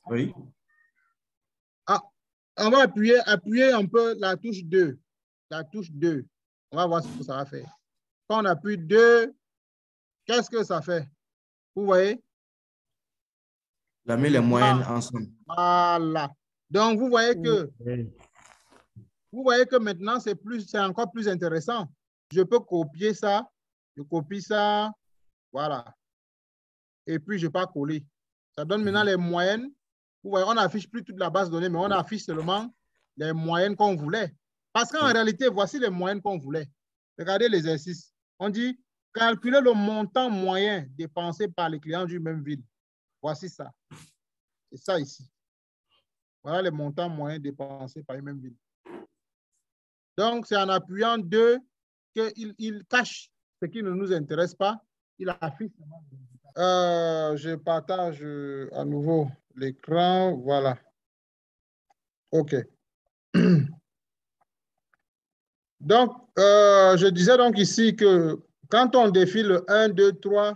Oui. Ah, on va appuyer un peu la touche 2. La touche 2. On va voir ce que ça va faire. Quand on appuie 2, qu'est-ce que ça fait? Vous voyez? Il a mis les moyennes ensemble. Voilà. Donc, vous voyez que maintenant, c'est encore plus intéressant. Je peux copier ça. Je copie ça. Voilà. Et puis, je ne vais pas coller. Ça donne maintenant les moyennes. Vous voyez, on n'affiche plus toute la base de données, mais on affiche seulement les moyennes qu'on voulait. Parce qu'en réalité, voici les moyennes qu'on voulait. Regardez l'exercice. On dit calculer le montant moyen dépensé par les clients du même ville. Voici ça. C'est ça ici. Voilà les montants moyens dépensés par une même ville. Donc, c'est en appuyant 2 qu'il cache ce qui ne nous intéresse pas. Il affiche. Je partage à nouveau l'écran. Voilà. OK. Donc, je disais donc ici que quand on défile 1, 2, 3,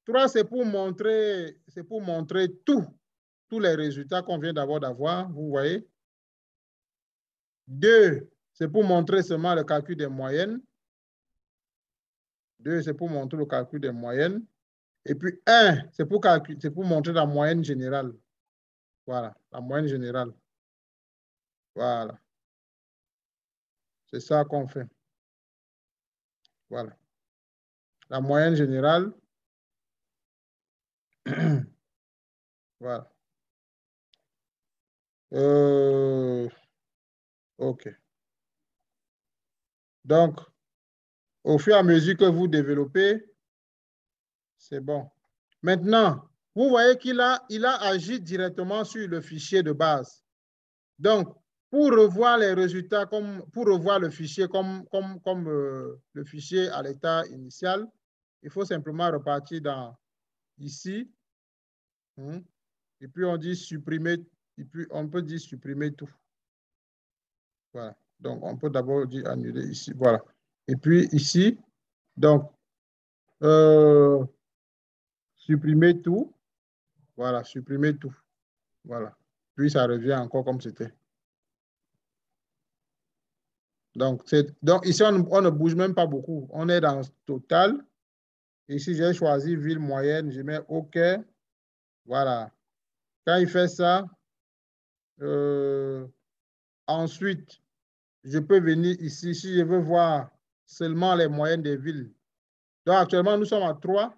3, c'est pour montrer tous les résultats qu'on vient d'avoir, vous voyez. 2, c'est pour montrer seulement le calcul des moyennes. 2, c'est pour montrer le calcul des moyennes. Et puis 1, c'est pour montrer la moyenne générale. Voilà, la moyenne générale. Voilà. C'est ça qu'on fait. Voilà. La moyenne générale. Voilà. OK. Donc, au fur et à mesure que vous développez, c'est bon. Maintenant, vous voyez qu'il a agi directement sur le fichier de base. Donc, pour revoir les résultats, pour revoir le fichier comme le fichier à l'état initial, il faut simplement repartir dans ici. Et puis, on dit supprimer Et puis, on peut dire supprimer tout. Voilà. Donc, on peut d'abord dire annuler ici. Voilà. Et puis, ici, donc, supprimer tout. Voilà, supprimer tout. Voilà. Puis, ça revient encore comme c'était. Donc, ici, on ne bouge même pas beaucoup. On est dans total. Ici, j'ai choisi ville moyenne. Je mets OK. Voilà. Quand il fait ça, ensuite, je peux venir ici si je veux voir seulement les moyennes des villes. Donc, actuellement, nous sommes à 3.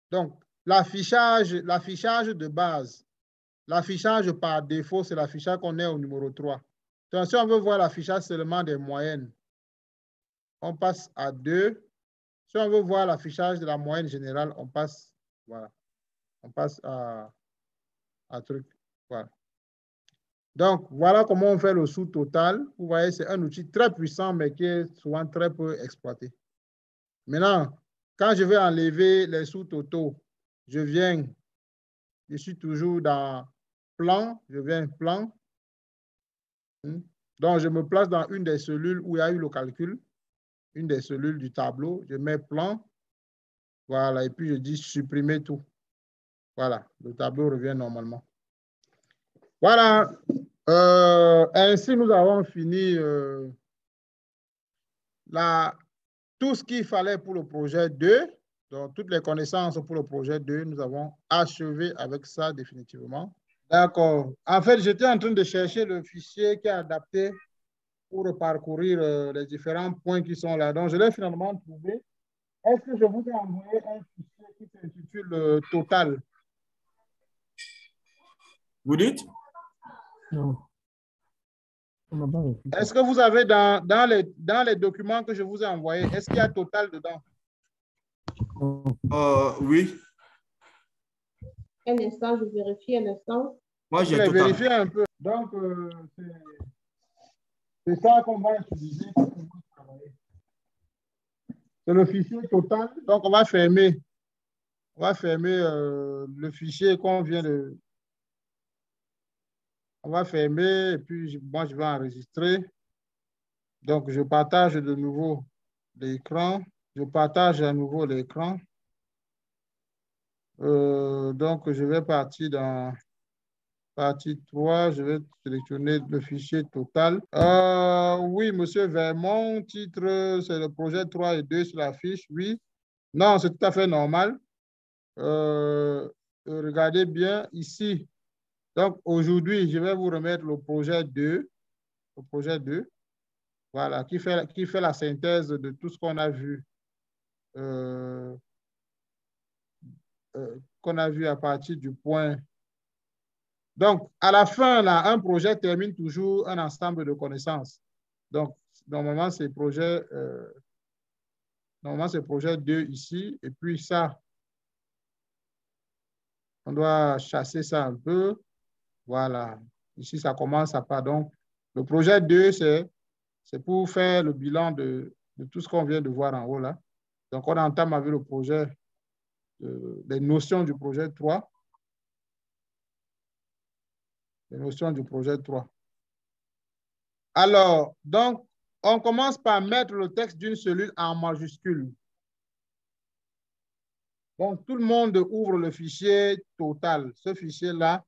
Donc, l'affichage de base, l'affichage par défaut, c'est l'affichage qu'on est au numéro 3. Donc, si on veut voir l'affichage seulement des moyennes, on passe à 2. Si on veut voir l'affichage de la moyenne générale, on passe, voilà, on passe à truc. Voilà. Donc, voilà comment on fait le sous-total. Vous voyez, c'est un outil très puissant, mais qui est souvent très peu exploité. Maintenant, quand je vais enlever les sous-totaux, je suis toujours dans plan, je viens plan. Donc, je me place dans une des cellules où il y a eu le calcul, une des cellules du tableau, je mets plan, voilà, et puis je dis supprimer tout. Voilà, le tableau revient normalement. Voilà, ainsi nous avons fini tout ce qu'il fallait pour le projet 2. Donc, toutes les connaissances pour le projet 2, nous avons achevé avec ça définitivement. D'accord. En fait, j'étais en train de chercher le fichier qui est adapté pour parcourir les différents points qui sont là. Donc, je l'ai finalement trouvé. Est-ce que je vous ai envoyé un fichier qui s'intitule Total? Vous dites? Non. Est-ce que vous avez dans les documents que je vous ai envoyés, est-ce qu'il y a Total dedans? Oui. Un instant, je vérifie un instant. Moi, j'ai Total. Vérifier un peu. Donc, c'est ça qu'on va utiliser pour travailler. C'est le fichier Total. Donc, on va fermer le fichier qu'on vient de... On va fermer et puis moi, je vais enregistrer. Donc, je partage de nouveau l'écran. Je partage à nouveau l'écran. Donc, je vais partir dans partie 3. Je vais sélectionner le fichier Total. Oui, M. Vermont, titre, c'est le projet 3 et 2 sur la fiche. Oui. Non, c'est tout à fait normal. Regardez bien ici. Donc, aujourd'hui, je vais vous remettre le projet 2. Le projet 2. Voilà, qui fait la synthèse de tout ce qu'on a vu. Qu'on a vu à partir du point. Donc, à la fin, là, un projet termine toujours un ensemble de connaissances. Donc, normalement, c'est projet 2 ici. Et puis ça, on doit chasser ça un peu. Voilà. Ici, ça commence à pas. Donc, le projet 2, c'est pour faire le bilan de tout ce qu'on vient de voir en haut là. Donc, on entame avec le projet, les notions du projet 3. Les notions du projet 3. Alors, donc, on commence par mettre le texte d'une cellule en majuscule. Donc, tout le monde ouvre le fichier Total. Ce fichier-là,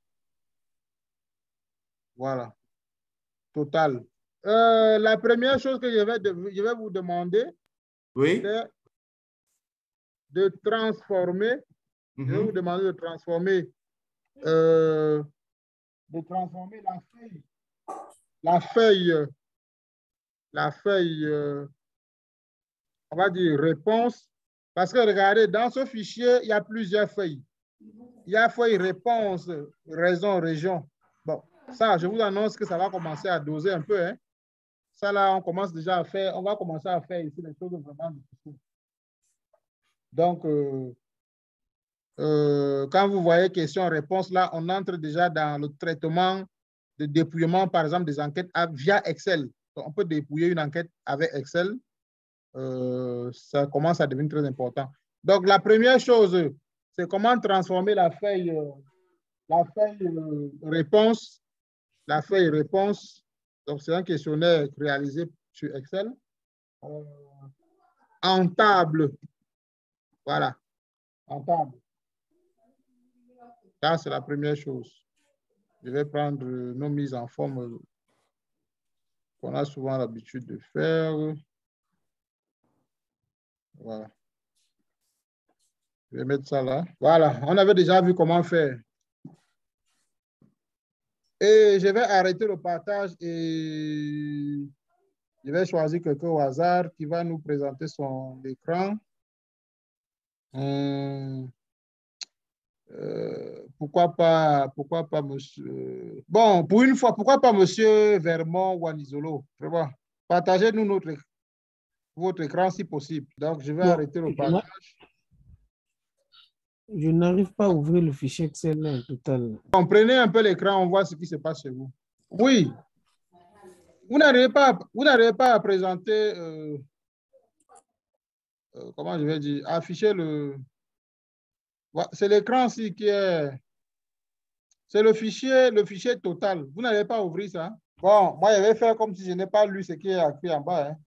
voilà, Total. La première chose que je vais vous demander, oui, c'est de transformer. Je vais vous demander de transformer la feuille, on va dire réponse. Parce que regardez, dans ce fichier, il y a plusieurs feuilles. Il y a feuille réponse, raison, région. Bon, ça, je vous annonce que ça va commencer à doser un peu. Hein. Ça, là, on commence déjà à faire, on va commencer à faire ici des choses vraiment difficiles. Donc, quand vous voyez question-réponse, là, on entre déjà dans le traitement de dépouillement, par exemple, des enquêtes via Excel. Donc, on peut dépouiller une enquête avec Excel. Ça commence à devenir très important. Donc, la première chose, c'est comment transformer la feuille réponse la feuille réponse. Donc, c'est un questionnaire réalisé sur Excel. En table. Voilà. En table. Ça, c'est la première chose. Je vais prendre nos mises en forme qu'on a souvent l'habitude de faire. Voilà. Je vais mettre ça là. Voilà. On avait déjà vu comment faire. Et je vais arrêter le partage et je vais choisir quelqu'un au hasard qui va nous présenter son écran. Pourquoi pas monsieur... Bon, pour une fois, pourquoi pas monsieur Vermont ou Anisolo? Partagez-nous votre écran si possible. Donc, je vais arrêter le partage. Je n'arrive pas à ouvrir le fichier Excel là, total. Bon, prenez un peu l'écran, on voit ce qui se passe chez vous. Oui. Vous n'arrivez pas à présenter, comment je vais dire, afficher le... C'est l'écran-ci qui est... C'est le fichier total. Vous n'allez pas ouvrir ça. Bon, moi, je vais faire comme si je n'ai pas lu ce qui est écrit en bas. Hein.